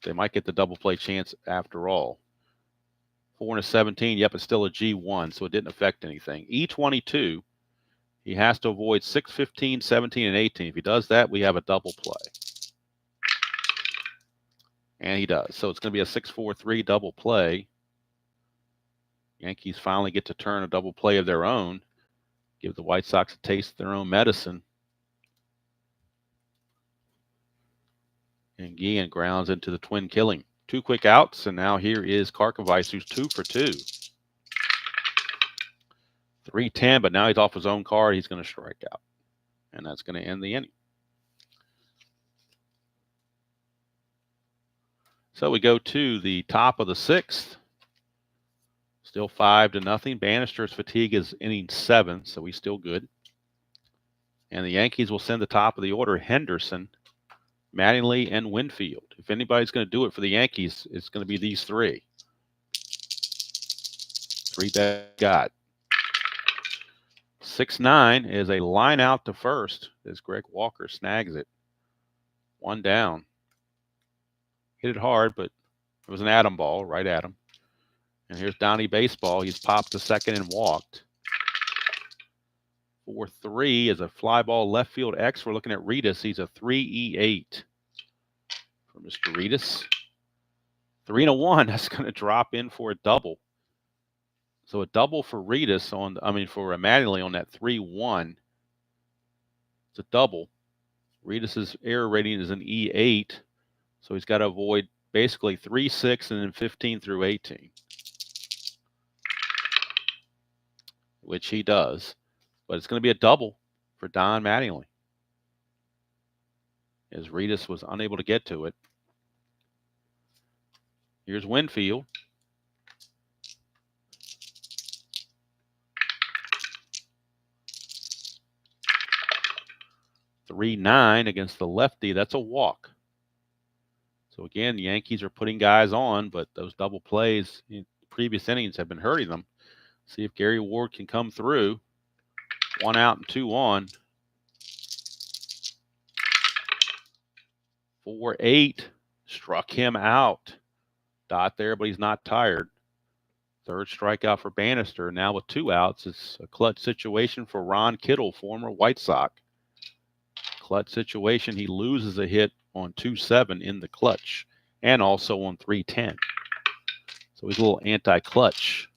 They might get the double play chance after all. 4-17, yep, it's still a G1, so it didn't affect anything. E22, he has to avoid 6, 15, 17, and 18. If he does that, we have a double play. And he does. So it's going to be a 6-4-3 double play. Yankees finally get to turn a double play of their own. Give the White Sox a taste of their own medicine. And Guillen grounds into the twin killing. 2 quick outs, and now here is Karkovice, who's 2 for 2. 3-10, but now he's off his own card. He's going to strike out. And that's going to end the inning. So we go to the top of the 6th. Still 5-0. Bannister's fatigue is inning 7, so he's still good. And the Yankees will send the top of the order, Henderson, Mattingly, and Winfield. If anybody's going to do it for the Yankees, it's going to be these 3. 3 that got. 6-9 is a line out to first as Greg Walker snags it. 1 down. Hit it hard, but it was an atom ball right at him. And here's Donnie Baseball. He's popped to second and walked. 4-3 is a fly ball left field X. We're looking at Rhoden. He's a 3E8 for Mr. Rhoden. 3-1. That's going to drop in for a double. So a double for Rhoden for Mattingly on that 3-1. It's a double. Rhoden's error rating is an E8. So he's got to avoid basically 3, 6, and then 15 through 18. Which he does. But it's going to be a double for Don Mattingly, as Rhoden was unable to get to it. Here's Winfield. (3-9) against the lefty. That's a walk. So again, the Yankees are putting guys on, but those double plays in previous innings have been hurting them. See if Gary Ward can come through. 1 out and 2 on. 4-8 struck him out. Dot there, but he's not tired. 3rd strikeout for Bannister. Now with 2 outs, it's a clutch situation for Ron Kittle, former White Sox. Clutch situation. He loses a hit on 2-7 in the clutch, and also on 3-10. So he's a little anti-clutch.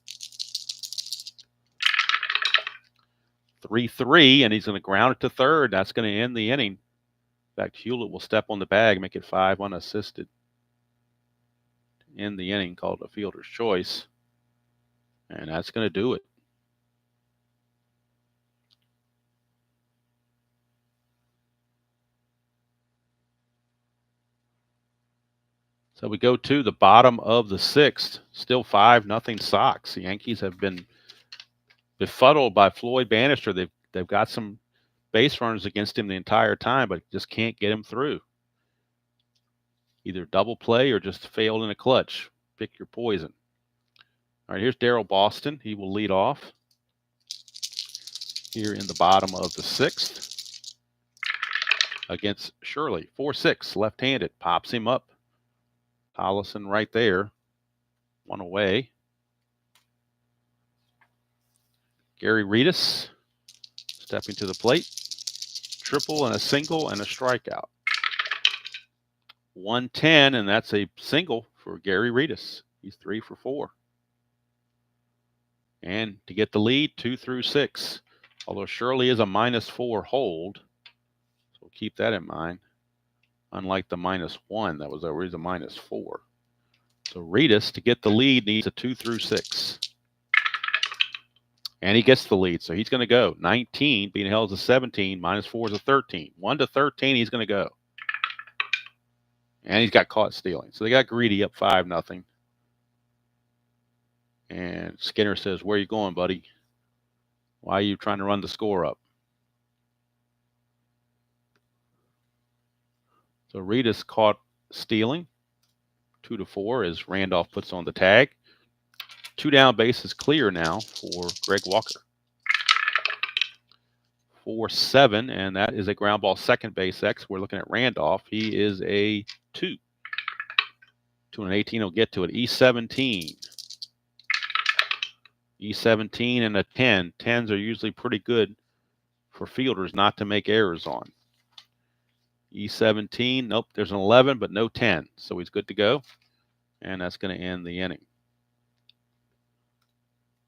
3-3, and he's going to ground it to third. That's going to end the inning. In fact, Hewlett will step on the bag, make it 5 unassisted. In the inning, called a fielder's choice. And that's going to do it. So we go to the bottom of the 6th. Still 5-0 Sox. The Yankees have been befuddled by Floyd Bannister. They've got some base runners against him the entire time, but just can't get him through. Either double play or just failed in a clutch. Pick your poison. All right, here's Daryl Boston. He will lead off here in the bottom of the 6th against Shirley. 4-6, left-handed. Pops him up. Hollison right there. One away. Gary Reedus stepping to the plate. Triple and a single and a strikeout. 110, and that's a single for Gary Reedus. He's 3 for 4. And to get the lead, 2 through 6. Although Shirley is a -4 hold, so keep that in mind. Unlike the -1, that was always a -4. So Reedus, to get the lead, needs a 2 through 6. And he gets the lead, so he's going to go. 19 being held as a 17, -4 is a 13. 1 to 13, he's going to go. And he's got caught stealing. So they got greedy up 5-0. And Skinner says, "Where are you going, buddy? Why are you trying to run the score up?" So Reedus caught stealing. 2 to 4 as Randolph puts on the tag. 2 down, bases clear now for Greg Walker. 4-7, and that is a ground ball, second base X. We're looking at Randolph. He is a 2. 2 and 18 will get to it. E17. E17 and a 10. 10s are usually pretty good for fielders not to make errors on. E17, nope, there's an 11, but no 10. So he's good to go. And that's going to end the inning.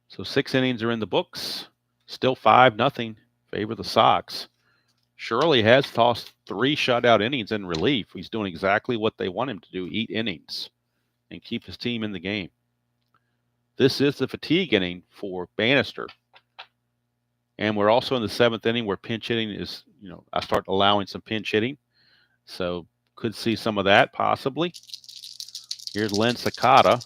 So 6 innings are in the books. Still 5-0. Favor the Sox. Shirley has tossed 3 shutout innings in relief. He's doing exactly what they want him to do, eat innings and keep his team in the game. This is the fatigue inning for Bannister. And we're also in the 7th inning where pinch hitting is, I start allowing some pinch hitting. So could see some of that possibly. Here's Len Sakata.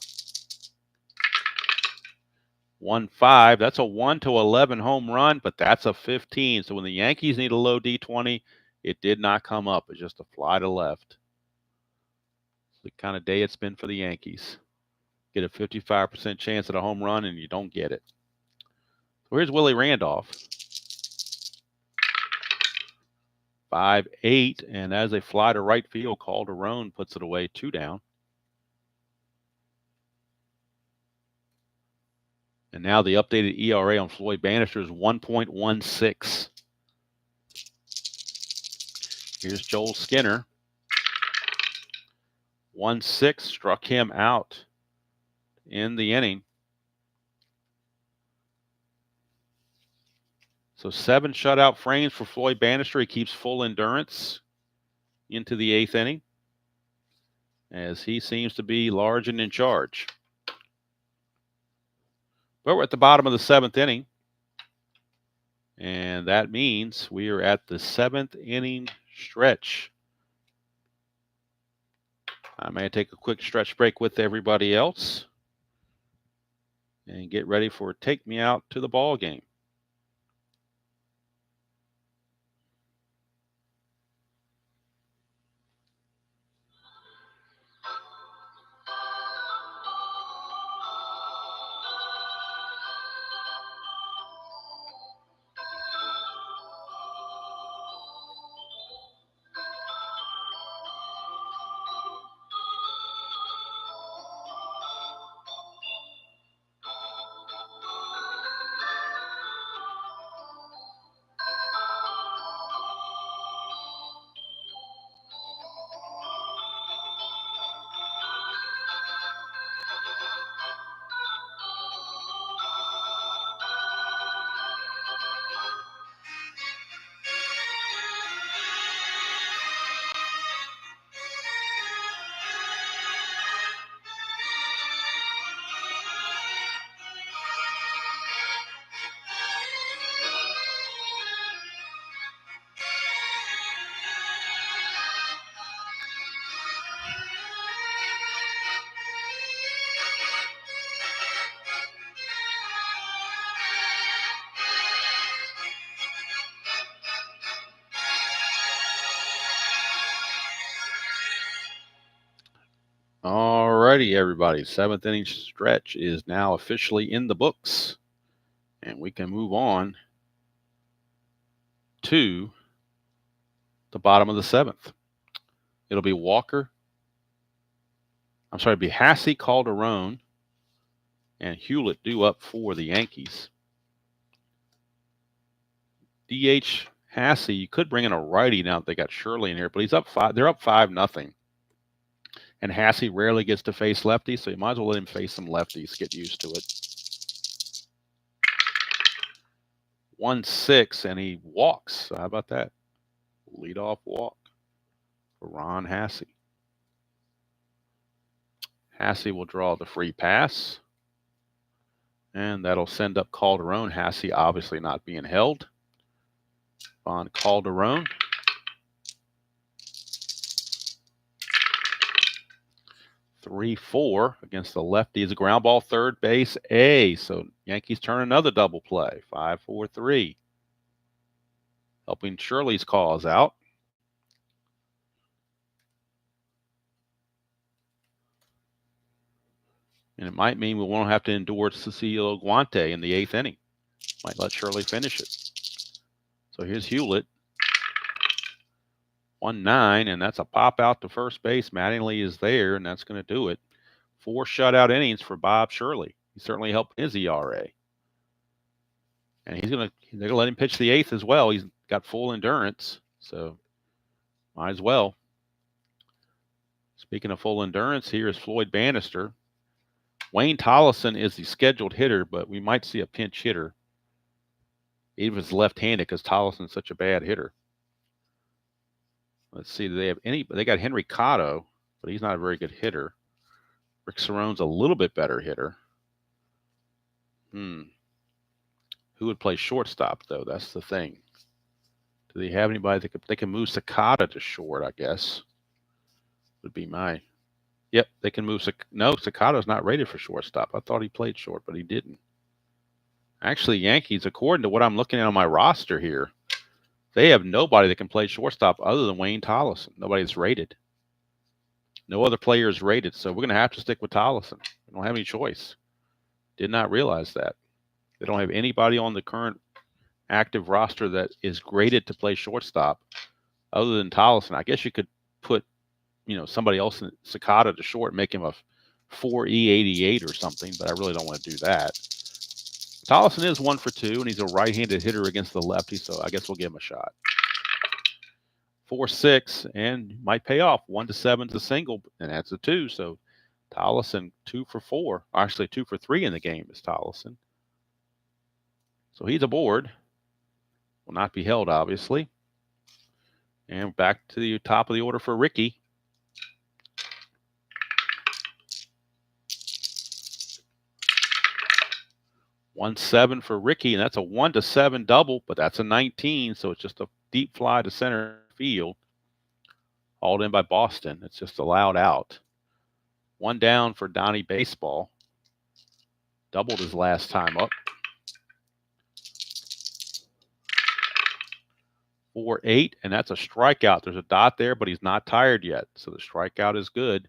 1-5. That's a 1 to 11 home run, but that's a 15. So when the Yankees need a low D20, it did not come up. It's just a fly to left. It's the kind of day it's been for the Yankees. Get a 55% chance at a home run, and you don't get it. So here's Willie Randolph. 5-8, and as a fly to right field, Calderon puts it away, 2 down. And now the updated ERA on Floyd Bannister is 1.16. Here's Joel Skinner. 1-6, struck him out in the inning. So 7 shutout frames for Floyd Bannister. He keeps full endurance into the 8th inning as he seems to be large and in charge. But we're at the bottom of the 7th inning. And that means we are at the 7th inning stretch. I may take a quick stretch break with everybody else and get ready for Take Me Out to the Ball Game. All righty, everybody. 7th inning stretch is now officially in the books. And we can move on to the bottom of the 7th. It'll be it'll be Hassey, Calderon, and Hewlett due up for the Yankees. DH Hassey, you could bring in a righty now that they got Shirley in here, but he's up 5. They're up 5-0. And Hassey rarely gets to face lefties, so you might as well let him face some lefties, get used to it. 1-6, and he walks. So how about that? Leadoff walk for Ron Hassey. Hassey will draw the free pass, and that'll send up Calderon. Hassey obviously not being held. On Calderon. Three, 4 against the lefty is a ground ball, third base, A. So Yankees turn another double play. 5-4-3. Helping Shirley's cause out. And it might mean we won't have to endure Cecilio Guante in the 8th inning. Might let Shirley finish it. So here's Hewlett. 1-9, and that's a pop out to first base. Mattingly is there, and that's going to do it. 4 shutout innings for Bob Shirley. He certainly helped his ERA. And they're going to let him pitch the 8th as well. He's got full endurance, so might as well. Speaking of full endurance, here is Floyd Bannister. Wayne Tollison is the scheduled hitter, but we might see a pinch hitter. Even if it's left-handed, because Tollison's such a bad hitter. Let's see, do they have any? They got Henry Cotto, but he's not a very good hitter. Rick Cerrone's a little bit better hitter. Who would play shortstop, though? That's the thing. Do they have anybody that they can move Sakata to short, I guess? Would be my... Yep, they can move... No, Sakata's not rated for shortstop. I thought he played short, but he didn't. Actually, Yankees, according to what I'm looking at on my roster here, they have nobody that can play shortstop other than Wayne Tollison. Nobody that's rated. No other player is rated, so we're going to have to stick with Tollison. We don't have any choice. Did not realize that. They don't have anybody on the current active roster that is graded to play shortstop other than Tollison. I guess you could put, somebody else in Sakata to short, make him a 4E88 or something, but I really don't want to do that. Tollison is 1 for 2, and he's a right-handed hitter against the lefty, so I guess we'll give him a shot. 4-6, and might pay off. 1-7 is a single, and that's a 2. So Tollison 2 for 4. Actually, 2 for 3 in the game is Tollison. So he's aboard. Will not be held, obviously. And back to the top of the order for Ricky. One 7 for Ricky, and that's a 1-7 double, but that's a 19, so it's just a deep fly to center field. Hauled in by Boston. It's just allowed out. 1 down for Donnie Baseball. Doubled his last time up. 4-8, and that's a strikeout. There's a dot there, but he's not tired yet, so the strikeout is good.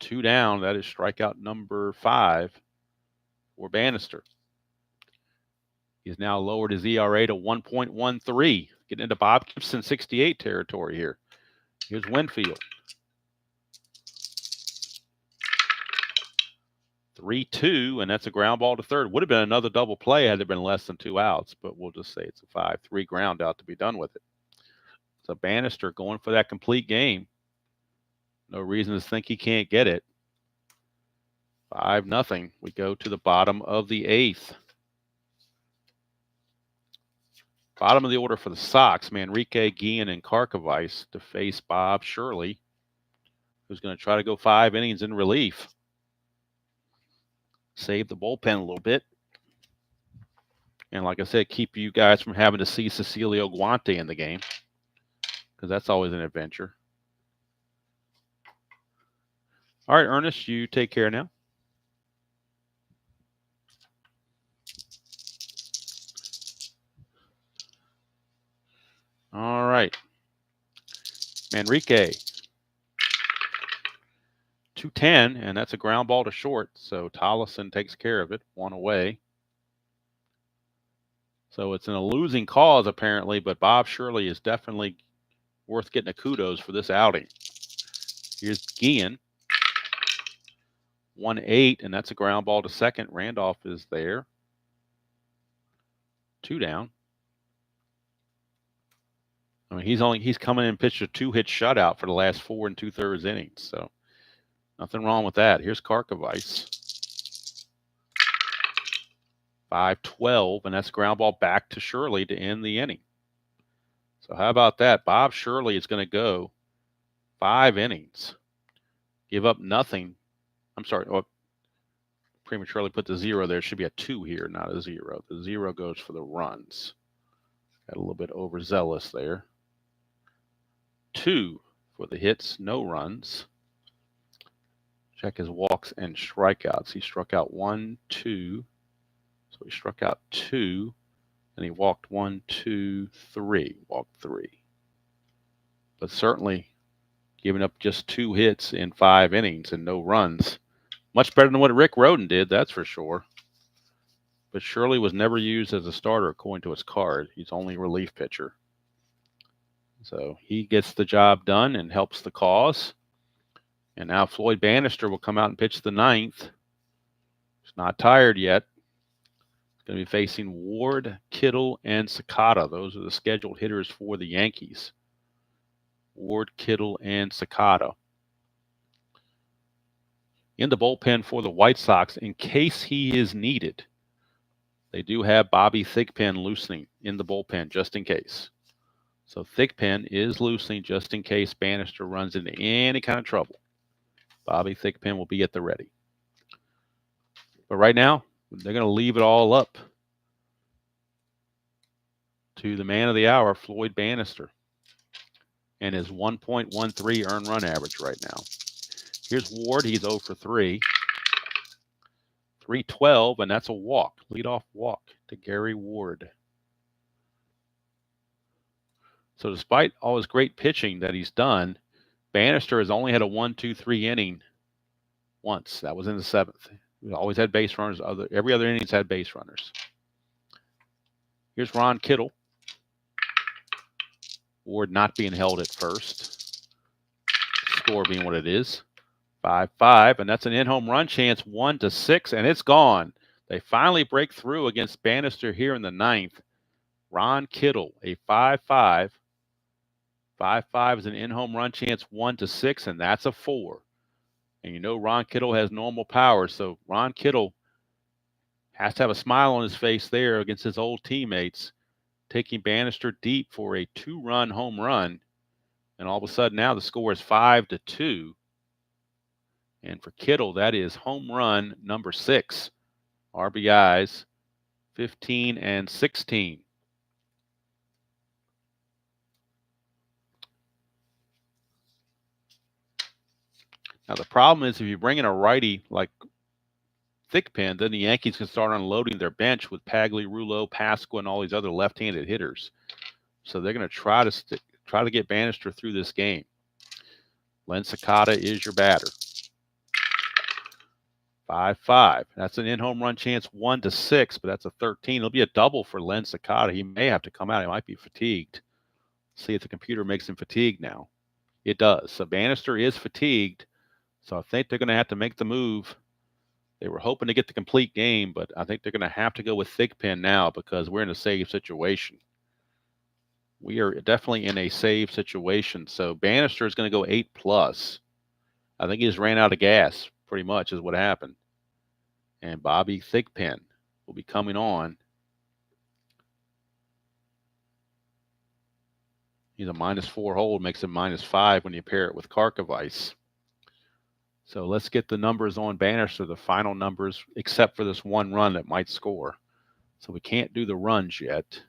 2 down. That is strikeout number 5 for Bannister. He's now lowered his ERA to 1.13. Getting into Bob Gibson 68 territory here. Here's Winfield. 3-2, and that's a ground ball to third. Would have been another double play had there been less than 2 outs, but we'll just say it's a 5-3 ground out to be done with it. So Bannister going for that complete game. No reason to think he can't get it. 5-0. We go to the bottom of the 8th. Bottom of the order for the Sox, Manrique, Guillen, and Karkovice to face Bob Shirley, who's going to try to go 5 innings in relief. Save the bullpen a little bit. And like I said, keep you guys from having to see Cecilio Guante in the game, because that's always an adventure. All right, Ernest, you take care now. All right. Manrique. 2-10, and that's a ground ball to short. So Tollison takes care of it, 1 away. So it's in a losing cause apparently, but Bob Shirley is definitely worth getting a kudos for this outing. Here's Guillen, 1-8, and that's a ground ball to second. Randolph is there. 2 down. I mean, he's coming in and pitched a 2-hit shutout for the last 4 2/3 innings. So nothing wrong with that. Here's Karkovice. 5-12, and that's a ground ball back to Shirley to end the inning. So how about that? Bob Shirley is going to go 5 innings, give up nothing. I'm sorry, prematurely put the 0 there. It should be a 2 here, not a 0. The 0 goes for the runs. Got a little bit overzealous there. 2 for the hits, no runs. Check his walks and strikeouts. He struck out 1, 2. So he struck out 2, and he walked 1, 2, 3. Walked 3. But certainly giving up just 2 hits in 5 innings and no runs. Much better than what Rick Rhoden did, that's for sure. But Shirley was never used as a starter according to his card. He's only a relief pitcher. So he gets the job done and helps the cause. And now Floyd Bannister will come out and pitch the 9th. He's not tired yet. He's going to be facing Ward, Kittle, and Sakata. Those are the scheduled hitters for the Yankees. Ward, Kittle, and Sakata. In the bullpen for the White Sox, in case he is needed, they do have Bobby Thigpen loosening in the bullpen just in case. So Thigpen is loosening just in case Bannister runs into any kind of trouble. Bobby Thigpen will be at the ready. But right now, they're going to leave it all up to the man of the hour, Floyd Bannister, and his 1.13 earned run average right now. Here's Ward. He's 0 for 3. 3-12, and that's a walk. Leadoff walk to Gary Ward. So despite all his great pitching that he's done, Bannister has only had a 1-2-3 inning once. That was in the 7th. He always had base runners. Every other inning's had base runners. Here's Ron Kittle. Ward not being held at first. Score being what it is. 5-5, and that's an in-home run chance, 1-6, and it's gone. They finally break through against Bannister here in the 9th. Ron Kittle, a 5-5. 5-5 is an in-home run chance, 1-6, and that's a 4. And you know Ron Kittle has normal power, so Ron Kittle has to have a smile on his face there against his old teammates, taking Bannister deep for a 2-run home run. And all of a sudden now the score is 5-2. And for Kittle, that is home run number 6. RBIs 15 and 16. Now the problem is if you bring in a righty like Thigpen, then the Yankees can start unloading their bench with Pagliarulo, Pasqua, and all these other left-handed hitters. So they're going to try to get Bannister through this game. Len Sakata is your batter. 5-5. That's an in-home run chance, 1-6, but that's a 13. It'll be a double for Len Sakata. He may have to come out. He might be fatigued. See if the computer makes him fatigued now. It does. So Bannister is fatigued. So I think they're going to have to make the move. They were hoping to get the complete game, but I think they're going to have to go with Thigpen now because we're in a save situation. We are definitely in a save situation. So Bannister is going to go 8+. I think he just ran out of gas, pretty much is what happened. And Bobby Thigpen will be coming on. He's a -4 hold, makes him -5 when you pair it with Karkovice. So let's get the numbers on Bannister, the final numbers, except for this 1 run that might score. So we can't do the runs yet,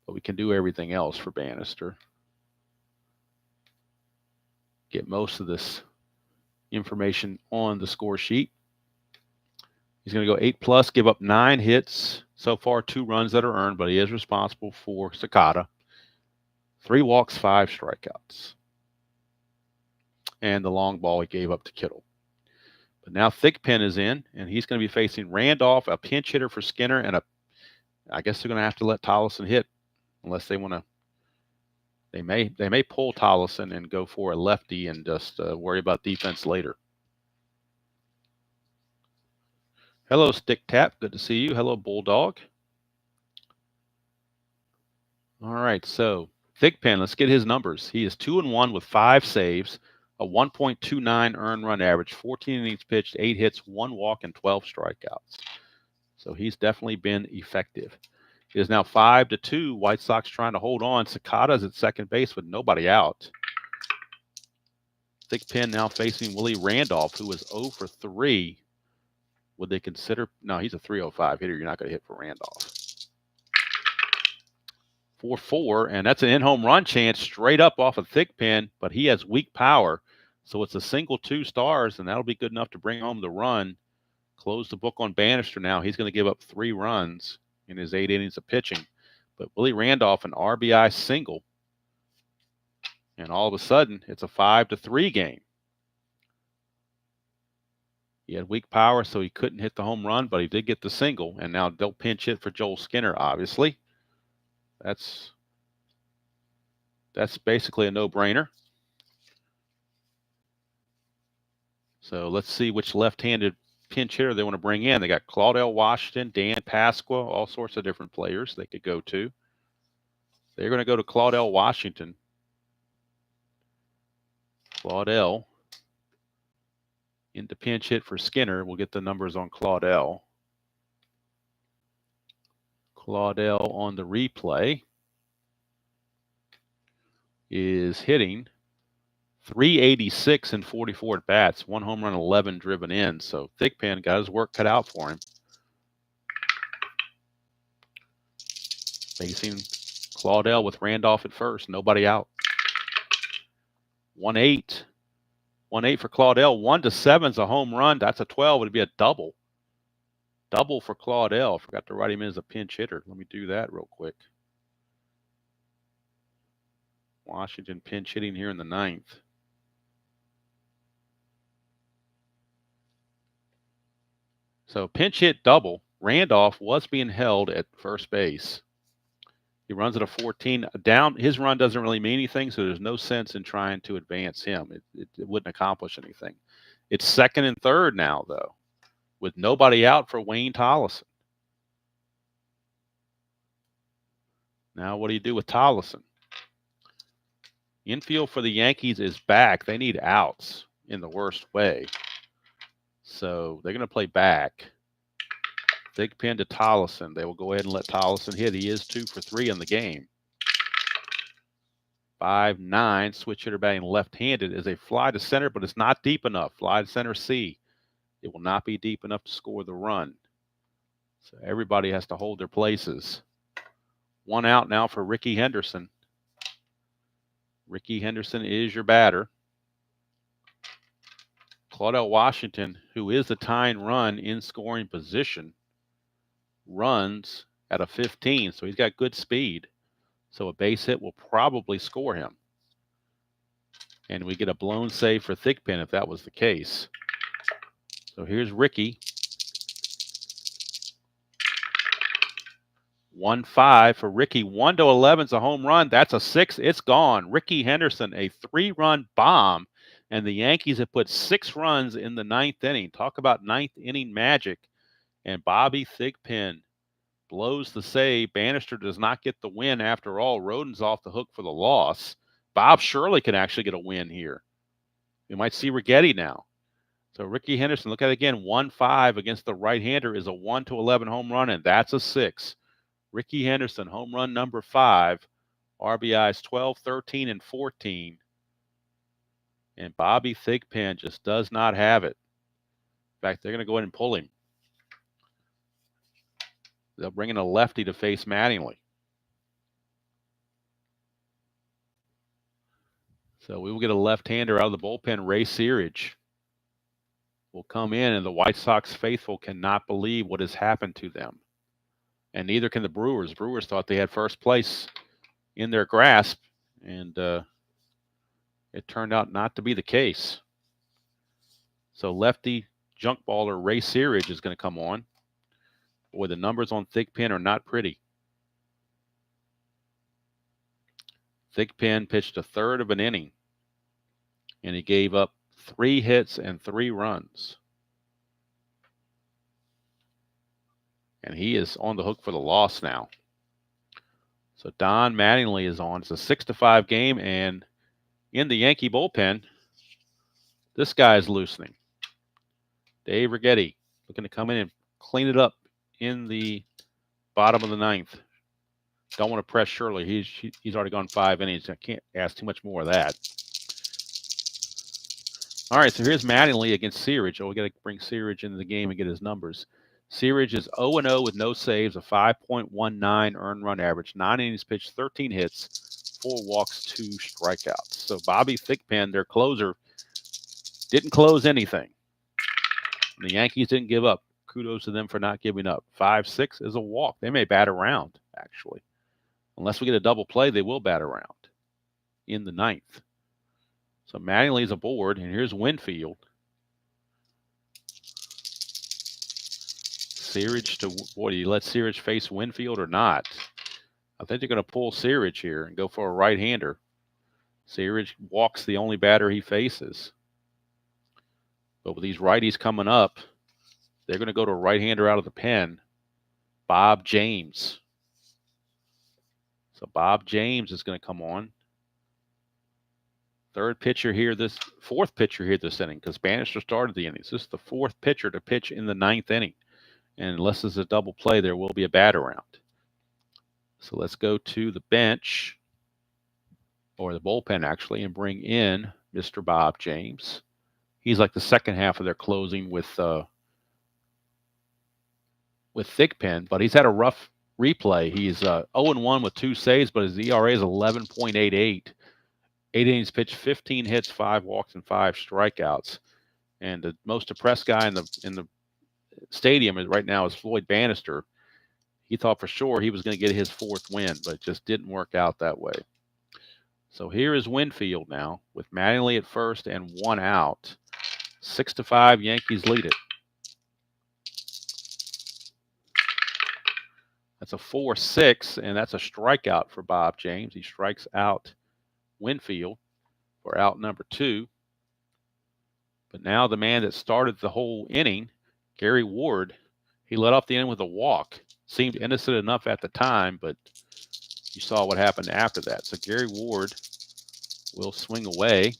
but we can do everything else for Bannister. Get most of this information on the score sheet. He's going to go 8+, give up 9 hits. So far, 2 runs that are earned, but he is responsible for Sakata. 3 walks, 5 strikeouts. and the long ball he gave up to Kittle. But now Thigpen is in, and he's going to be facing Randolph, a pinch hitter for Skinner, and I guess they're going to have to let Tollison hit unless they want to. They may pull Tollison and go for a lefty and just worry about defense later. Hello, Stick Tap. Good to see you. Hello, Bulldog. All right, so Thigpen, let's get his numbers. He is 2-1 with 5 saves, a 1.29 earned run average, 14 innings pitched, 8 hits, 1 walk, and 12 strikeouts. So he's definitely been effective. It is now 5-2. White Sox trying to hold on. Cicada's at second base with nobody out. Thigpen now facing Willie Randolph, who is 0 for 3. Would they consider? No, he's a 305 hitter. You're not going to hit for Randolph. 4-4, and that's an in-home run chance straight up off of Thigpen, but he has weak power. So it's a single 2 stars, and that'll be good enough to bring home the run. Close the book on Bannister now. He's going to give up 3 runs in his 8 innings of pitching. But Willie Randolph, an RBI single. And all of a sudden, it's a 5-3 game. He had weak power, so he couldn't hit the home run, but he did get the single. And now they'll pinch hit for Joel Skinner, obviously. That's basically a no-brainer. So let's see which left-handed pinch hitter they want to bring in. They got Claudell Washington, Dan Pasqua, all sorts of different players they could go to. They're going to go to Claudell Washington. Claudell into pinch hit for Skinner. We'll get the numbers on Claudell. Claudell on the replay is hitting .386 in 44 at bats, 1 home run, 11 driven in. So Thigpen got his work cut out for him. Facing Claudell with Randolph at first, nobody out. 1-8. 1-8 for Claudell. 1-7 is a home run. That's a 12. It'd be a double. Double for Claudell. Forgot to write him in as a pinch hitter. Let me do that real quick. Washington pinch hitting here in the 9th. So pinch hit double. Randolph was being held at first base. He runs at a 14 down. His run doesn't really mean anything, so there's no sense in trying to advance him. It wouldn't accomplish anything. It's 2nd and 3rd now, though, with nobody out for Wayne Tollison. Now what do you do with Tollison? Infield for the Yankees is back. They need outs in the worst way. So they're going to play back. Thigpen to Tollison. They will go ahead and let Tollison hit. He is 2 for 3 in the game. 5-9, switch hitter batting left-handed is a fly to center, but it's not deep enough. Fly to center C. It will not be deep enough to score the run. So everybody has to hold their places. 1 out now for Ricky Henderson. Ricky Henderson is your batter. Claudell Washington, who is the tying run in scoring position, runs at a 15, so he's got good speed. So a base hit will probably score him. And we get a blown save for Thigpen if that was the case. So here's Ricky. 1-5 for Ricky. 1-11 is a home run. That's a 6. It's gone. Ricky Henderson, a 3-run bomb. And the Yankees have put 6 runs in the 9th inning. Talk about 9th inning magic. And Bobby Thigpen blows the save. Bannister does not get the win after all. Rhoden's off the hook for the loss. Bob Shirley can actually get a win here. We might see Righetti now. So Ricky Henderson, look at it again. 1-5 against the right-hander is a 1-11 home run, and that's a 6. Ricky Henderson, home run number 5. RBIs 12, 13, and 14. And Bobby Thigpen just does not have it. In fact, they're going to go ahead and pull him. They'll bring in a lefty to face Mattingly. So we will get a left-hander out of the bullpen. Ray Searage will come in, and the White Sox faithful cannot believe what has happened to them. And neither can the Brewers. Brewers thought they had first place in their grasp, and It turned out not to be the case. So lefty junk baller Ray Searage is going to come on. Boy, the numbers on Thigpen are not pretty. Thigpen pitched a third of an inning, and he gave up 3 hits and 3 runs. And he is on the hook for the loss now. So Don Mattingly is on. It's a 6-5 game, and in the Yankee bullpen, this guy is loosening. Dave Righetti looking to come in and clean it up in the bottom of the 9th. Don't want to press Shirley. He's already gone 5 innings. I can't ask too much more of that. All right, so here's Mattingly against Searage. Oh, we got to bring Searage into the game and get his numbers. Searage is 0-0 with no saves, a 5.19 earned run average, 9 innings pitched, 13 hits, 4 walks, 2 strikeouts. So Bobby Thigpen, their closer, didn't close anything. The Yankees didn't give up. Kudos to them for not giving up. 5-6 is a walk. They may bat around, actually. Unless we get a double play, they will bat around in the 9th. So Mattingly's aboard, and here's Winfield. Searage to, boy, do you let Searage face Winfield or not? I think they're going to pull Searage here and go for a right-hander. Searage walks the only batter he faces. But with these righties coming up, they're going to go to a right-hander out of the pen, Bob James. So Bob James is going to come on. Fourth pitcher here this inning, because Bannister started the innings. This is the 4th pitcher to pitch in the 9th inning. And unless it's a double play, there will be a bat around. So let's go to the bench, or the bullpen actually, and bring in Mr. Bob James. He's like the second half of their closing with Thigpen, but he's had a rough replay. He's 0-1 with 2 saves, but his ERA is 11.88. 8 innings pitched, 15 hits, 5 walks, and 5 strikeouts. And the most depressed guy in the stadium right now is Floyd Bannister. He thought for sure he was going to get his 4th win, but it just didn't work out that way. So here is Winfield now with Mattingly at first and 1 out. 6-5, Yankees lead it. That's a 4-6, and that's a strikeout for Bob James. He strikes out Winfield for out number 2. But now the man that started the whole inning, Gary Ward, he led off the inning with a walk. Seemed innocent enough at the time, but you saw what happened after that. So Gary Ward will swing away.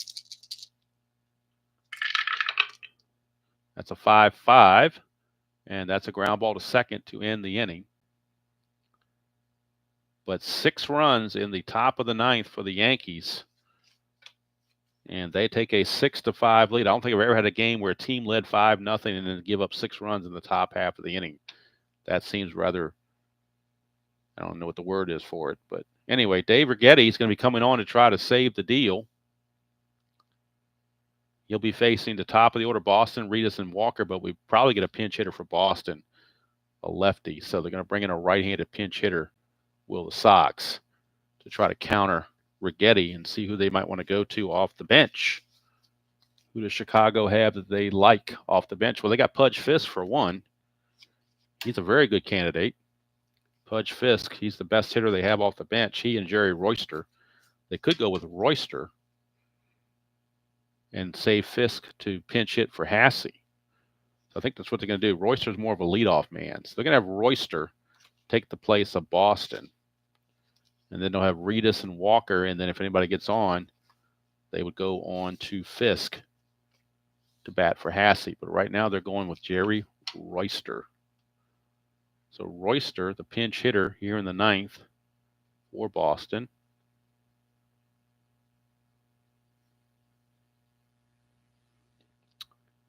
That's a 5-5, and that's a ground ball to second to end the inning. But 6 runs in the top of the 9th for the Yankees, and they take a 6-5 lead. I don't think I've ever had a game where a team led 5-0 and then give up 6 runs in the top half of the inning. That seems rather, I don't know what the word is for it. But anyway, Dave Righetti is going to be coming on to try to save the deal. He'll be facing the top of the order, Boston, Rhoden, and Walker, but we probably get a pinch hitter for Boston, a lefty. So they're going to bring in a right-handed pinch hitter, Will the Sox, to try to counter Righetti and see who they might want to go to off the bench. Who does Chicago have that they like off the bench? Well, they got Pudge Fisk for one. He's a very good candidate. Pudge Fisk, he's the best hitter they have off the bench. He and Jerry Royster. They could go with Royster and save Fisk to pinch hit for Hasse. So I think that's what they're going to do. Royster's more of a leadoff man. So they're going to have Royster take the place of Boston. And then they'll have Rhoden and Walker. And then if anybody gets on, they would go on to Fisk to bat for Hasse. But right now they're going with Jerry Royster. So Royster, the pinch hitter here in the 9th for Boston.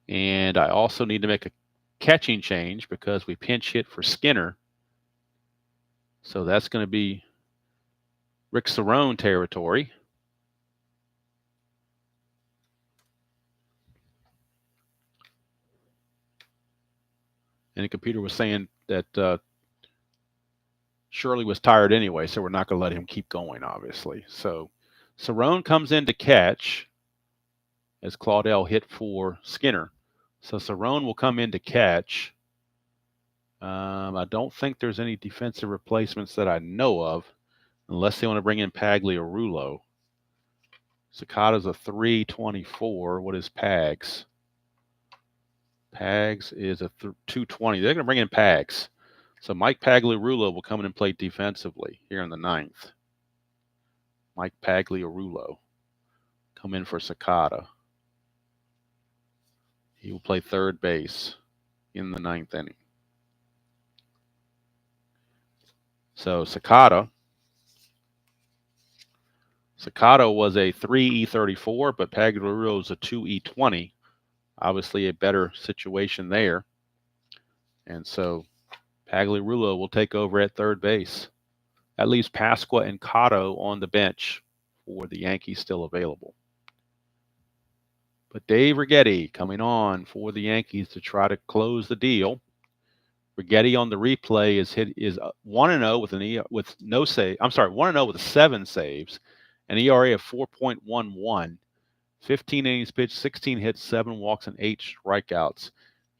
And I also need to make a catching change because we pinch hit for Skinner. So that's going to be Rick Cerrone territory. And the computer was saying that Shirley was tired anyway, so we're not going to let him keep going, obviously. So Cerrone comes in to catch. as Claudell hit for Skinner. So Cerrone will come in to catch. I don't think there's any defensive replacements that I know of, unless they want to bring in Pagliarulo. Sakata's a 324. What is Pags? Pags is a 220. They're going to bring in Pags. So Mike Pagliarulo will come in and play defensively here in the ninth. Mike Pagliarulo come in for Sakata. He will play third base in the ninth inning. So Sakata was a 3E34, but Pagliarulo is a 2E20. Obviously a better situation there. And so Pagliarulo will take over at third base. That leaves Pasqua and Cotto on the bench for the Yankees still available. But Dave Righetti coming on for the Yankees to try to close the deal. Righetti on the replay is 1-0 with no save. I'm sorry, 1-0 with 7 saves, an ERA of 4.11, 15 innings pitched, 16 hits, 7 walks, and 8 strikeouts.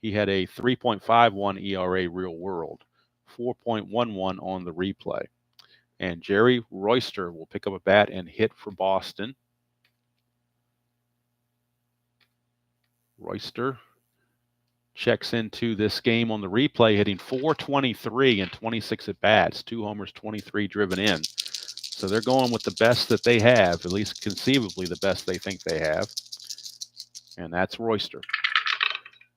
He had a 3.51 ERA real world, 4.11 on the replay. And Jerry Royster will pick up a bat and hit for Boston. Royster checks into this game on the replay, hitting .423 and 26 at bats, 2 homers, 23 driven in. So they're going with the best that they have, at least conceivably the best they think they have. And that's Royster.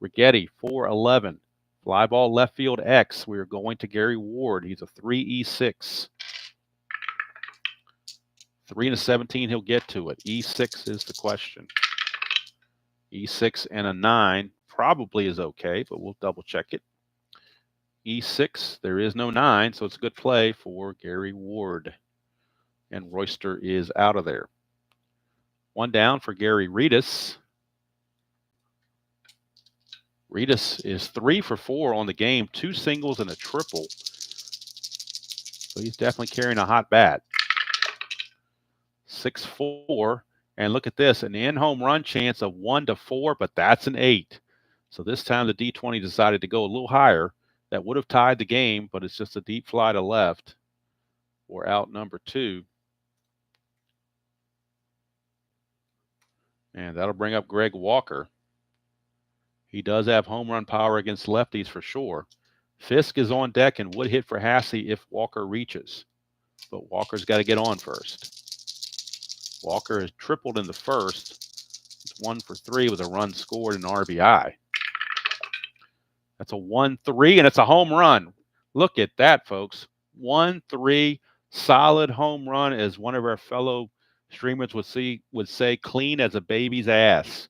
Righetti, 4-11. Fly ball left field X. We are going to Gary Ward. He's a 3E6. 3-17, he'll get to it. E6 is the question. E6 and a 9 probably is okay, but we'll double check it. E6, there is no 9, so it's a good play for Gary Ward. And Royster is out of there. 1 down for Gary Reedus. Reedus is 3 for 4 on the game, 2 singles and a triple. So he's definitely carrying a hot bat. 6-4. And look at this, an in-home run chance of 1-4, but that's an 8. So this time the D20 decided to go a little higher. That would have tied the game, but it's just a deep fly to left for out number 2. And that'll bring up Greg Walker. He does have home run power against lefties for sure. Fisk is on deck and would hit for Hassey if Walker reaches. But Walker's got to get on first. Walker has tripled in the first. It's 1 for 3 with a run scored and RBI. That's a 1-3, and it's a home run. Look at that, folks. 1-3, solid home run, as one of our fellow streamers would say, clean as a baby's ass.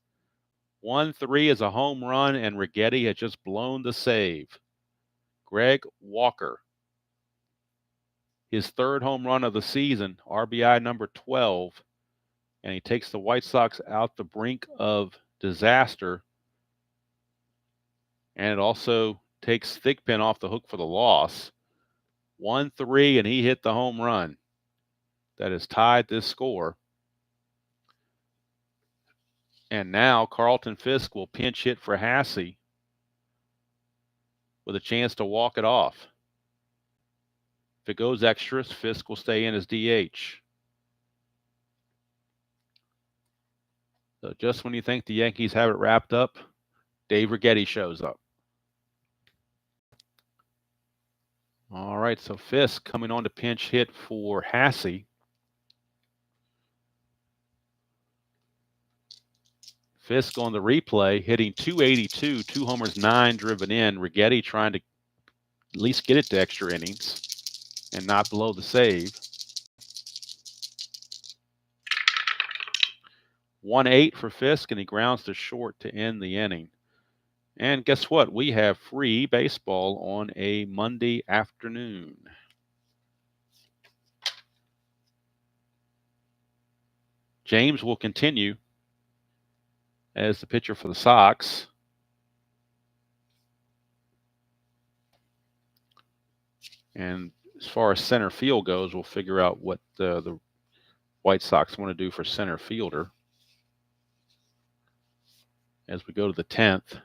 1-3 is a home run, and Righetti had just blown the save. Greg Walker, his 3rd home run of the season, RBI number 12, and he takes the White Sox out the brink of disaster. And it also takes Thigpen off the hook for the loss. 1-3, and he hit the home run that has tied this score. And now Carlton Fisk will pinch hit for Hassey with a chance to walk it off. If it goes extras, Fisk will stay in as DH. So just when you think the Yankees have it wrapped up, Dave Righetti shows up. All right, so Fisk coming on to pinch hit for Hassey. Fisk on the replay, hitting .282, 2 homers, 9 driven in. Righetti trying to at least get it to extra innings and not blow the save. 1-8 for Fisk, and he grounds to short to end the inning. And guess what? We have free baseball on a Monday afternoon. James will continue as the pitcher for the Sox. And as far as center field goes, we'll figure out what the White Sox want to do for center fielder. as we go to the 10th.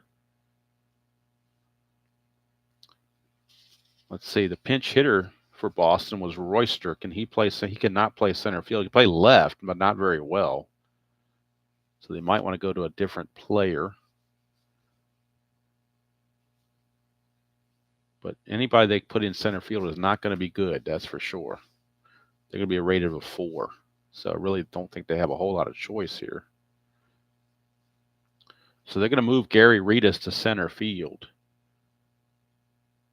Let's see, the pinch hitter for Boston was Royster. Can he play? He cannot play center field. He can play left, but not very well. So they might want to go to a different player. But anybody they put in center field is not going to be good, that's for sure. They're going to be rated of a 4. So I really don't think they have a whole lot of choice here. So they're going to move Gary Rhoden to center field.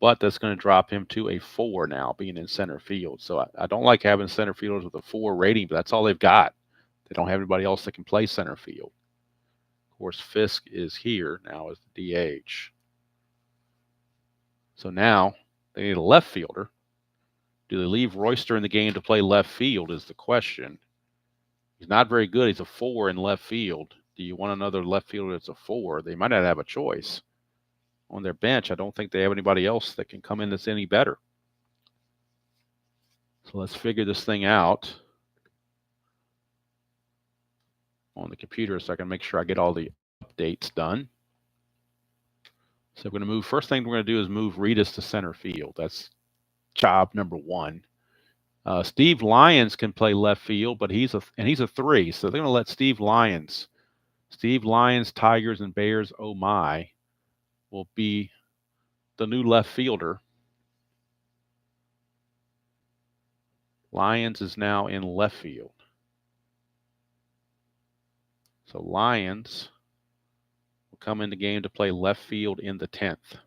But that's going to drop him to a 4 now, being in center field. So I don't like having center fielders with a 4 rating, but that's all they've got. They don't have anybody else that can play center field. Of course, Fisk is here now as the DH. So now they need a left fielder. Do they leave Royster in the game to play left field is the question. He's not very good. He's a 4 in left field. Do you want another left fielder that's a 4? They might not have a choice. On their bench, I don't think they have anybody else that can come in that's any better. So let's figure this thing out on the computer so I can make sure I get all the updates done. So we're going to move. First thing we're going to do is move Rhoden to center field. That's job number 1. Steve Lyons can play left field, but he's a 3. So they're going to let Steve Lyons, Tigers and Bears, oh my, will be the new left fielder. Lyons is now in left field. So Lyons will come in the game to play left field in the 10th.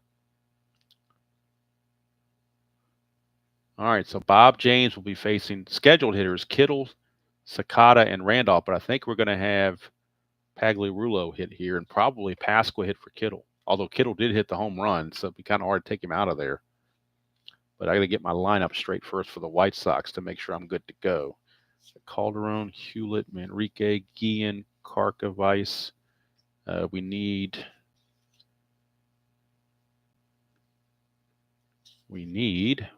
All right, so Bob James will be facing scheduled hitters Kittle, Sakata, and Randolph, but I think we're going to have Pagliarulo hit here and probably Pasqua hit for Kittle, although Kittle did hit the home run, so it'd be kind of hard to take him out of there. But I got to get my lineup straight first for the White Sox to make sure I'm good to go. Calderon, Hewlett, Manrique, Guillen, Karkovice. We need,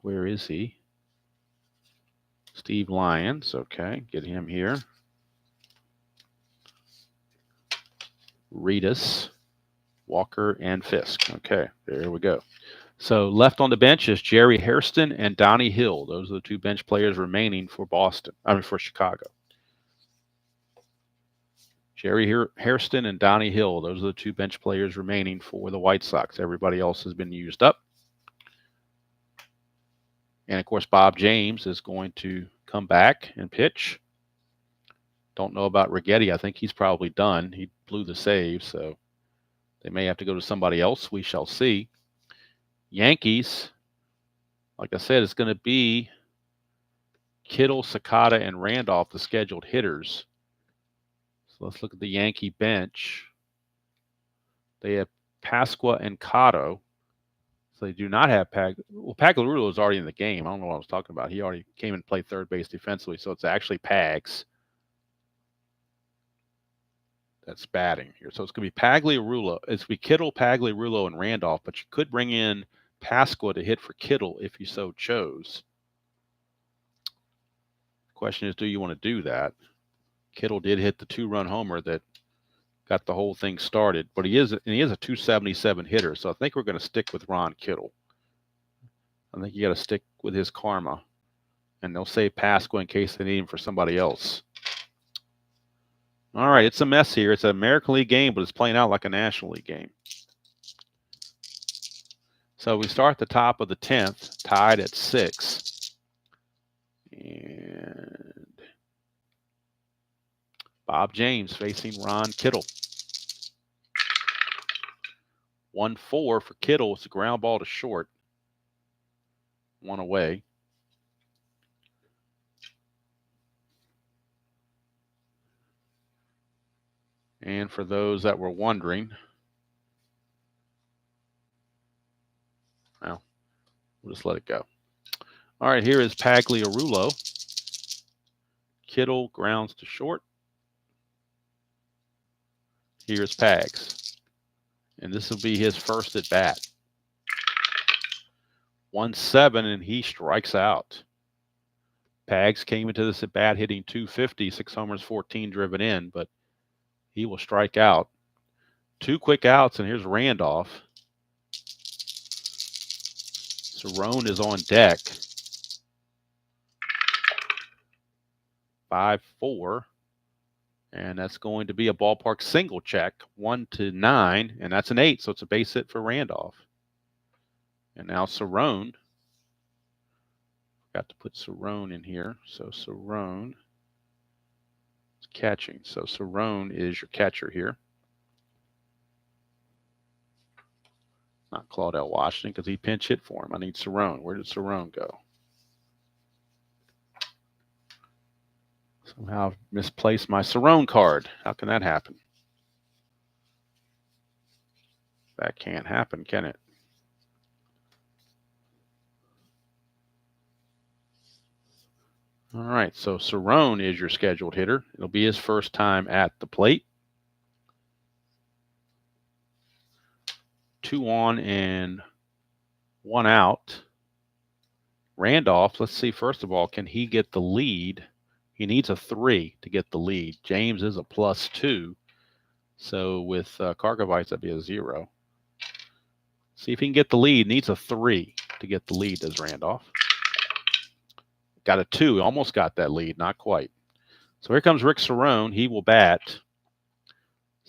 where is he? Steve Lyons. Okay, get him here. Rhoden, Walker, and Fisk. Okay, there we go. So left on the bench is Jerry Hairston and Donnie Hill. Those are the 2 bench players remaining for for Chicago. Jerry Hairston and Donnie Hill. Those are the 2 bench players remaining for the White Sox. Everybody else has been used up. And, of course, Bob James is going to come back and pitch. Don't know about Righetti. I think he's probably done. He blew the save, so they may have to go to somebody else. We shall see. Yankees, like I said, it's going to be Kittle, Sakata, and Randolph, the scheduled hitters. So let's look at the Yankee bench. They have Pasqua and Cotto. So they do not have Pagliarulo is already in the game. I don't know what I was talking about. He already came and played third base defensively, so it's actually Pags that's batting here. So it's going to be Pagliarulo. It's going to be Kittle, Pagliarulo, and Randolph, but you could bring in Pasqua to hit for Kittle if you so chose. The question is, do you want to do that? Kittle did hit the 2-run homer that got the whole thing started, but he is a 277 hitter, so I think we're going to stick with Ron Kittle. I think you got to stick with his karma, and they'll save Pasqua in case they need him for somebody else. All right, it's a mess here. It's an American League game, but it's playing out like a National League game. So we start at the top of the 10th, tied at 6. And Bob James facing Ron Kittle. 1-4 for Kittle. It's a ground ball to short. 1 away. And for those that were wondering, well, we'll just let it go. All right, here is Pagliarulo. Kittle grounds to short. Here's Pags. And this will be his first at bat. 1-7, and he strikes out. Pags came into this at bat hitting .250, 6 homers, 14 driven in, but he will strike out. 2 quick outs, and here's Randolph. Cerrone is on deck. 5-4. And that's going to be a ballpark single check, 1-9, and that's an 8, so it's a base hit for Randolph. And now Cerrone. Got to put Cerrone in here. So Cerrone is catching. So Cerrone is your catcher here. Not Claudell Washington because he pinch hit for him. I need Cerrone. Where did Cerrone go? Somehow I've misplaced my Cerrone card. How can that happen? That can't happen, can it? All right, so Cerrone is your scheduled hitter. It'll be his first time at the plate. 2 on and 1 out. Randolph, let's see, first of all, can he get the lead? He needs a 3 to get the lead. James is a +2. So with Karkovice, that'd be a 0. See if he can get the lead. Needs a 3 to get the lead, does Randolph. Got a 2. Almost got that lead. Not quite. So here comes Rick Cerrone. He will bat.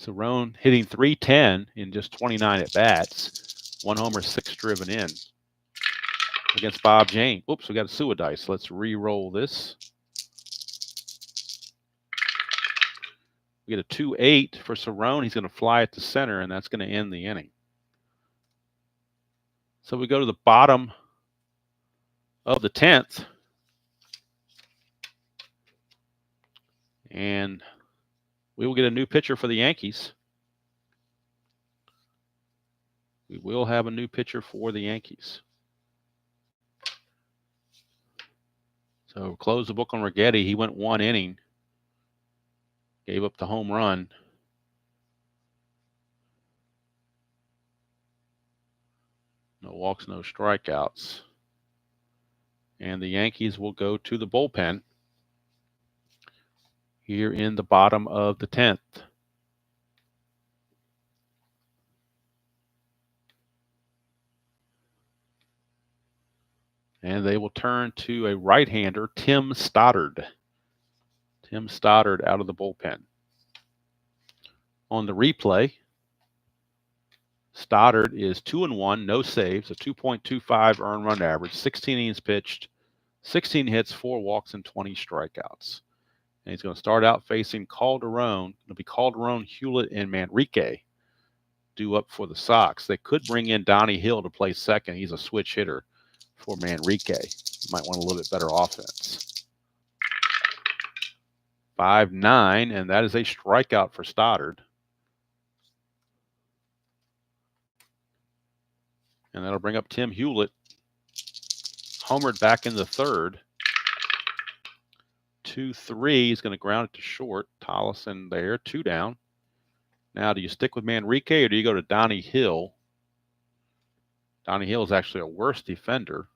Cerrone hitting .310 in just 29 at-bats. 1 homer, 6 driven in. Against Bob James. Oops, we got a Suidice. Let's re-roll this. We get a 2-8 for Cerrone. He's going to fly it to center, and that's going to end the inning. So we go to the bottom of the 10th. And we will get a new pitcher for the Yankees. We will have a new pitcher for the Yankees. So close the book on Righetti. He went 1 inning. Gave up the home run. No walks, no strikeouts. And the Yankees will go to the bullpen here in the bottom of the 10th. And they will turn to a right-hander, Tim Stoddard. Tim Stoddard out of the bullpen. On the replay, Stoddard is 2-1, no saves, a 2.25 earned run average, 16 innings pitched, 16 hits, 4 walks, and 20 strikeouts. And he's going to start out facing Calderon. It'll be Calderon, Hewlett, and Manrique due up for the Sox. They could bring in Donnie Hill to play second. He's a switch hitter for Manrique. Might want a little bit better offense. 5-9, and that is a strikeout for Stoddard. And that'll bring up Tim Hewlett. Homered back in the third. 2-3. He's going to ground it to short. Tollison there, 2 down. Now, do you stick with Manrique or do you go to Donnie Hill? Donnie Hill is actually a worse defender.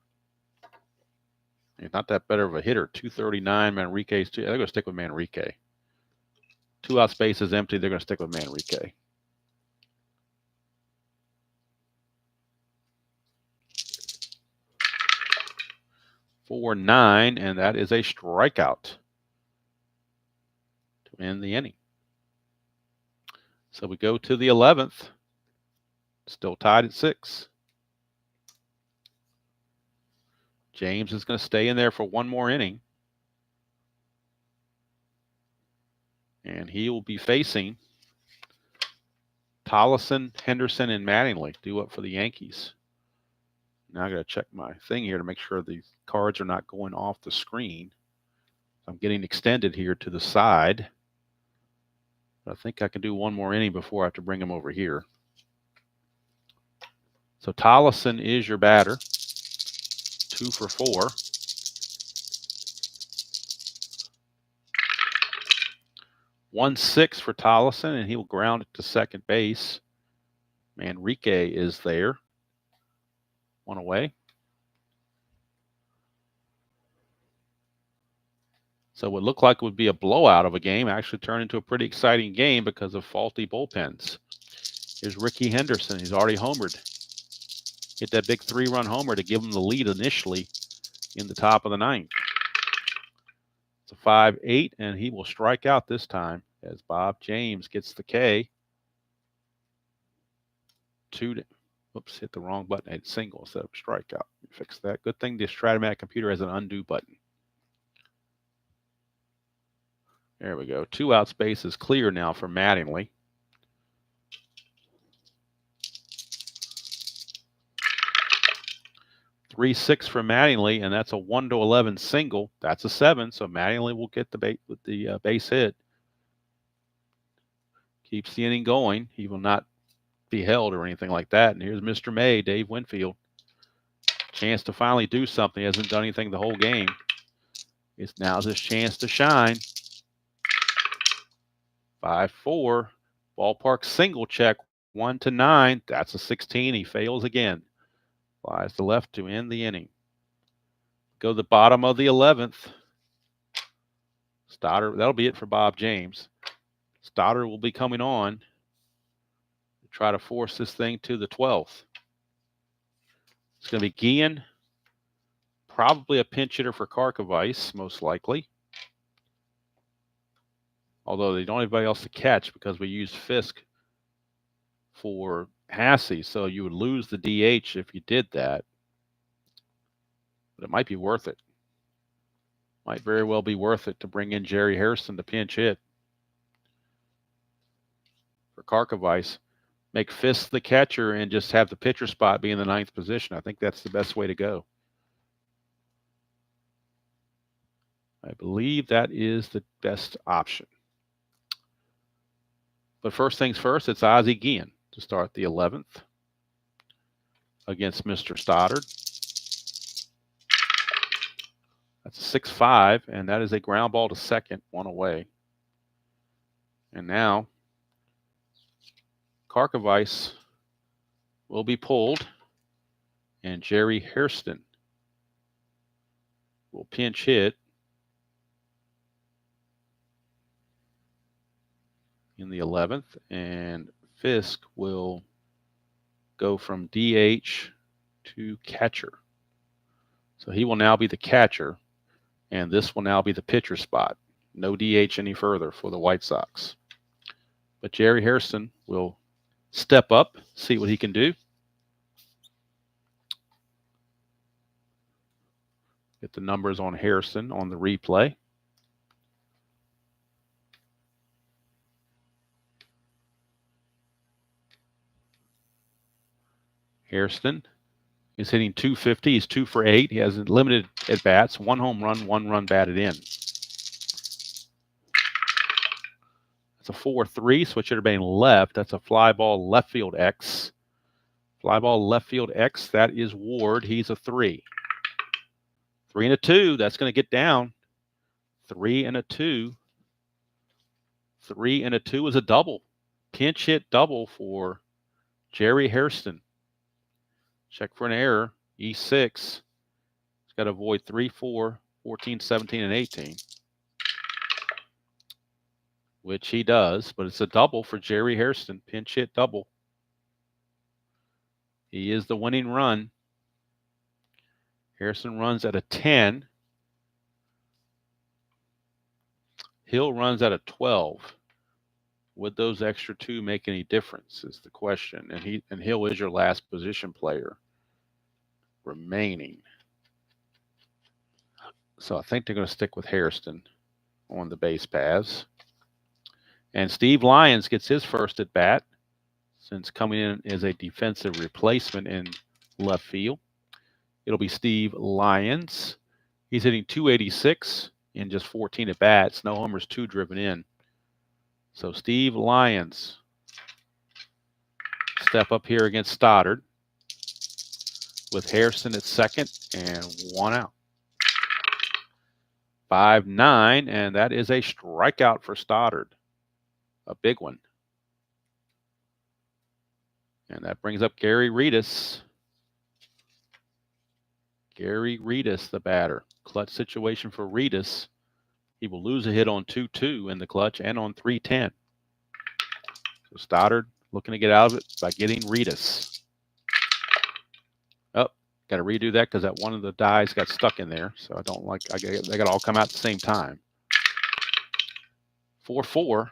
He's not that better of a hitter. 239. Manrique's 2. They're going to stick with Manrique. 2 out space is empty. They're going to stick with Manrique. For 9, and that is a strikeout to end the inning. So we go to the 11th. Still tied at 6. James is going to stay in there for 1 more inning. And he will be facing Tollison, Henderson, and Mattingly due up for the Yankees. Now I got to check my thing here to make sure the cards are not going off the screen. I'm getting extended here to the side. But I think I can do 1 more inning before I have to bring him over here. So Tollison is your batter. 2 for 4. 1-6 for Tollison, and he will ground it to second base. Manrique is there. 1 away. So what looked like would be a blowout of a game actually turned into a pretty exciting game because of faulty bullpens. Here's Ricky Henderson. He's already homered. Hit that big 3-run homer to give him the lead initially in the top of the ninth. It's a 5-8, and he will strike out this time as Bob James gets the K. Whoops, hit the wrong button. Hit single instead of strikeout. Fix that. Good thing this Strat-O-Matic computer has an undo button. There we go. 2 out space is clear now for Mattingly. .36 for Mattingly, and that's a 1-11 single. That's a 7, so Mattingly will get the base hit. Keeps the inning going. He will not be held or anything like that. And here's Mr. May, Dave Winfield. Chance to finally do something. He hasn't done anything the whole game. Now's his chance to shine. 5-4. Ballpark single check. 1-9. That's a 16. He fails again. Flies to left to end the inning. Go to the bottom of the 11th. Stoddard, that'll be it for Bob James. Stoddard will be coming on to try to force this thing to the 12th. It's going to be Guillen, probably a pinch hitter for Karkovice, most likely. Although they don't have anybody else to catch because we used Fisk for Hassey, so you would lose the DH if you did that. But it might be worth it. Might very well be worth it to bring in Jerry Hairston to pinch hit for Karkovice. Make Fisk the catcher and just have the pitcher spot be in the 9th position. I think that's the best way to go. I believe that is the best option. But first things first, it's Ozzie Guillen to start the 11th against Mr. Stoddard. That's a 6-5, and that is a ground ball to second, 1 away. And now Karkovice will be pulled, and Jerry Hairston will pinch hit in the 11th, and Fisk will go from DH to catcher. So he will now be the catcher, and this will now be the pitcher spot. No DH any further for the White Sox. But Jerry Hairston will step up, see what he can do. Get the numbers on Hairston on the replay. Hairston is hitting .250. He's 2 for 8. He has limited at-bats. 1 home run, 1 run batted in. That's a 4-3. Switch hitter batting left. That's a fly ball left field X. Fly ball left field X. That is Ward. He's a 3. 3 and a 2. That's going to get down. 3 and a 2. 3 and a 2 is a double. Pinch hit double for Jerry Hairston. Check for an error. E6. He's got to avoid 3, 4, 14, 17, and 18. Which he does, but it's a double for Jerry Hairston. Pinch hit double. He is the winning run. Hairston runs at a 10. Hill runs at a 12. Would those extra 2 make any difference is the question. And Hill is your last position player remaining. So I think they're going to stick with Hairston on the base paths. And Steve Lyons gets his first at bat since coming in as a defensive replacement in left field. It'll be Steve Lyons. He's hitting .286 in just 14 at bats. No homers, 2 driven in. So Steve Lyons step up here against Stoddard with Hairston at second and 1 out. 5-9, and that is a strikeout for Stoddard. A big one. And that brings up Gary Redus. Gary Redus, the batter. Clutch situation for Redus. He will lose a hit on 2-2 in the clutch and on 3-10. So Stoddard looking to get out of it by getting Rhoden. Oh, got to redo that because that one of the dies got stuck in there. So they got to all come out at the same time. 4-4.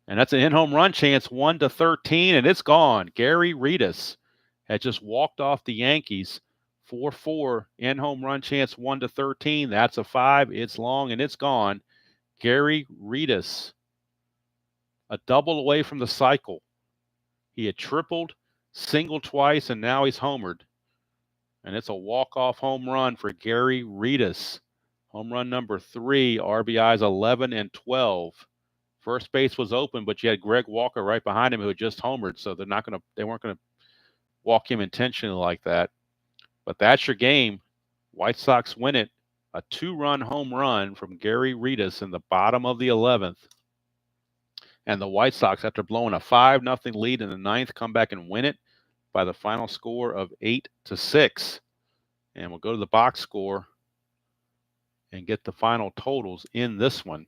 And that's an in-home run chance, 1-13, and it's gone. Gary Rhoden had just walked off the Yankees. 4-4, in-home run chance, 1-13. That's a 5. It's long, and it's gone. Gary Rhoden, a double away from the cycle. He had tripled, singled twice, and now he's homered. And it's a walk-off home run for Gary Rhoden. Home run number 3, RBIs 11 and 12. First base was open, but you had Greg Walker right behind him who had just homered, so they weren't gonna walk him intentionally like that. But that's your game. White Sox win it. A 2-run home run from Gary Rhoden in the bottom of the 11th. And the White Sox, after blowing a 5-0 lead in the 9th, come back and win it by the final score of 8-6. And we'll go to the box score and get the final totals in this one.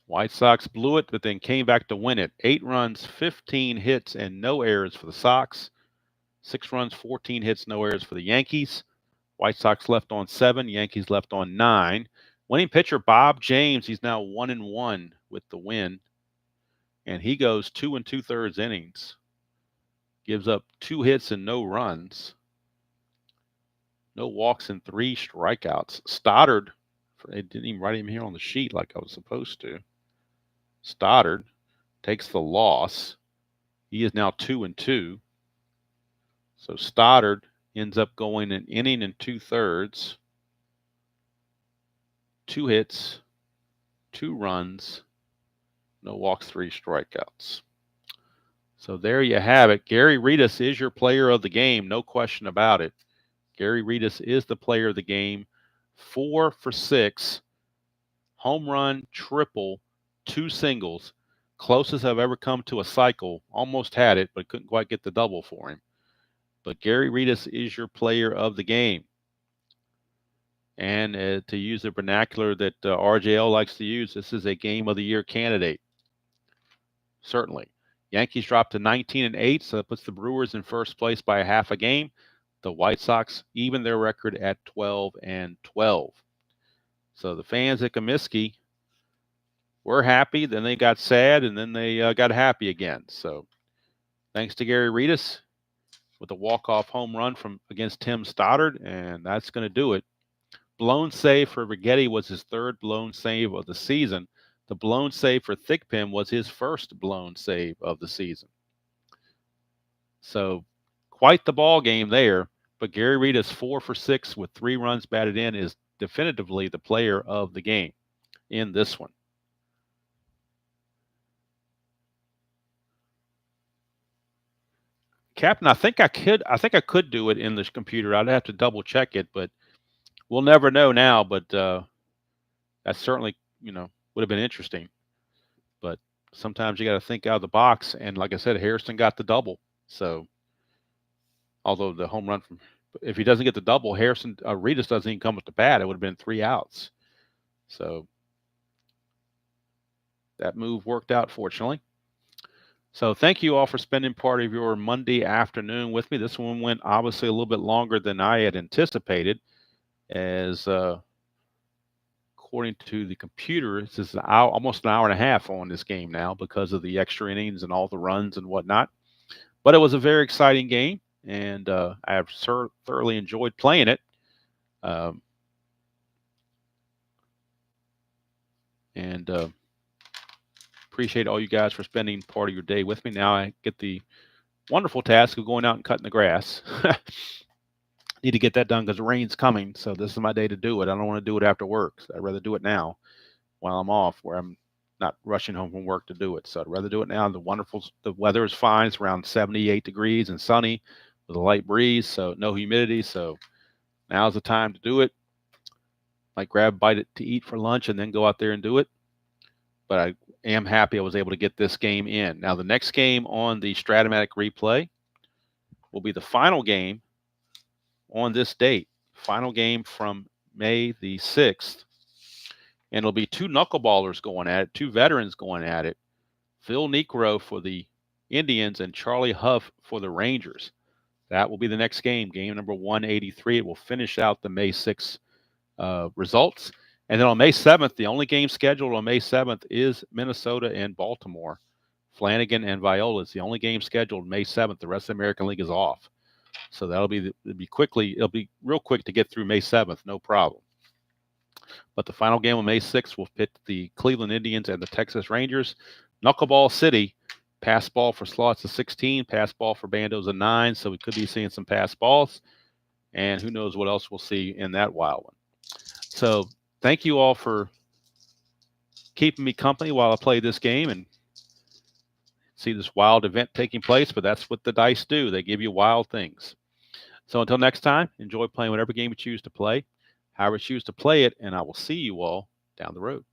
White Sox blew it, but then came back to win it. 8 runs, 15 hits, and no errors for the Sox. 6 runs, 14 hits, no errors for the Yankees. White Sox left on 7, Yankees left on 9. Winning pitcher Bob James, he's now 1-1 with the win. And he goes 2 2/3 innings. Gives up 2 hits and no runs. No walks and 3 strikeouts. Stoddard, they didn't even write him here on the sheet like I was supposed to. Stoddard takes the loss. He is now 2-2. So Stoddard ends up going an inning and 2/3. 2 hits, 2 runs, no walks, 3 strikeouts. So there you have it. Gary Rhoden is your player of the game, no question about it. Gary Rhoden is the player of the game. 4 for 6, home run, triple, 2 singles. Closest I've ever come to a cycle. Almost had it, but couldn't quite get the double for him. But Gary Rhoden is your player of the game. And to use the vernacular that RJL likes to use, this is a game of the year candidate. Certainly. Yankees dropped to 19-8, so that puts the Brewers in first place by a half a game. The White Sox even their record at 12-12. So the fans at Comiskey were happy, then they got sad, and then they got happy again. So thanks to Gary Rhoden with a walk-off home run against Tim Stoddard, and that's going to do it. Blown save for Rigetti was his 3rd blown save of the season. The blown save for Thigpen was his 1st blown save of the season. So quite the ball game there. But Gary Rhoden, 4 for 6 with 3 runs batted in, is definitively the player of the game in this one. Captain, I think I could do it in this computer. I'd have to double check it, but we'll never know now. But that certainly, would have been interesting. But sometimes you got to think out of the box. And like I said, Harrison got the double. So, although the home run if he doesn't get the double, Rhoden doesn't even come with the bat. It would have been 3 outs. So that move worked out, fortunately. So thank you all for spending part of your Monday afternoon with me. This one went obviously a little bit longer than I had anticipated, as according to the computer, this is almost an hour and a half on this game now because of the extra innings and all the runs and whatnot. But it was a very exciting game, and I have thoroughly enjoyed playing it. Appreciate all you guys for spending part of your day with me. Now I get the wonderful task of going out and cutting the grass. Need to get that done because the rain's coming, so this is my day to do it. I don't want to do it after work. So I'd rather do it now while I'm off, where I'm not rushing home from work to do it. So I'd rather do it now. The weather is fine. It's around 78 degrees and sunny with a light breeze, so no humidity. So now's the time to do it. Might grab a bite to eat for lunch and then go out there and do it. But I am happy I was able to get this game in. Now the next game on the Strat-O-Matic replay will be the final game on this date. Final game from May the 6th. And it'll be two knuckleballers going at it, two veterans going at it. Phil Niekro for the Indians and Charlie Huff for the Rangers. That will be the next game, game number 183. It will finish out the May 6th results. And then on May 7th, the only game scheduled on May 7th is Minnesota and Baltimore. Flanagan and Viola is the only game scheduled May 7th. The rest of the American League is off. So it'll be real quick to get through May 7th, no problem. But the final game on May 6th will pit the Cleveland Indians and the Texas Rangers. Knuckleball City, pass ball for slots of 16, pass ball for bandos of 9. So we could be seeing some pass balls. And who knows what else we'll see in that wild one. So thank you all for keeping me company while I play this game and see this wild event taking place. But that's what the dice do. They give you wild things. So until next time, enjoy playing whatever game you choose to play, however you choose to play it, and I will see you all down the road.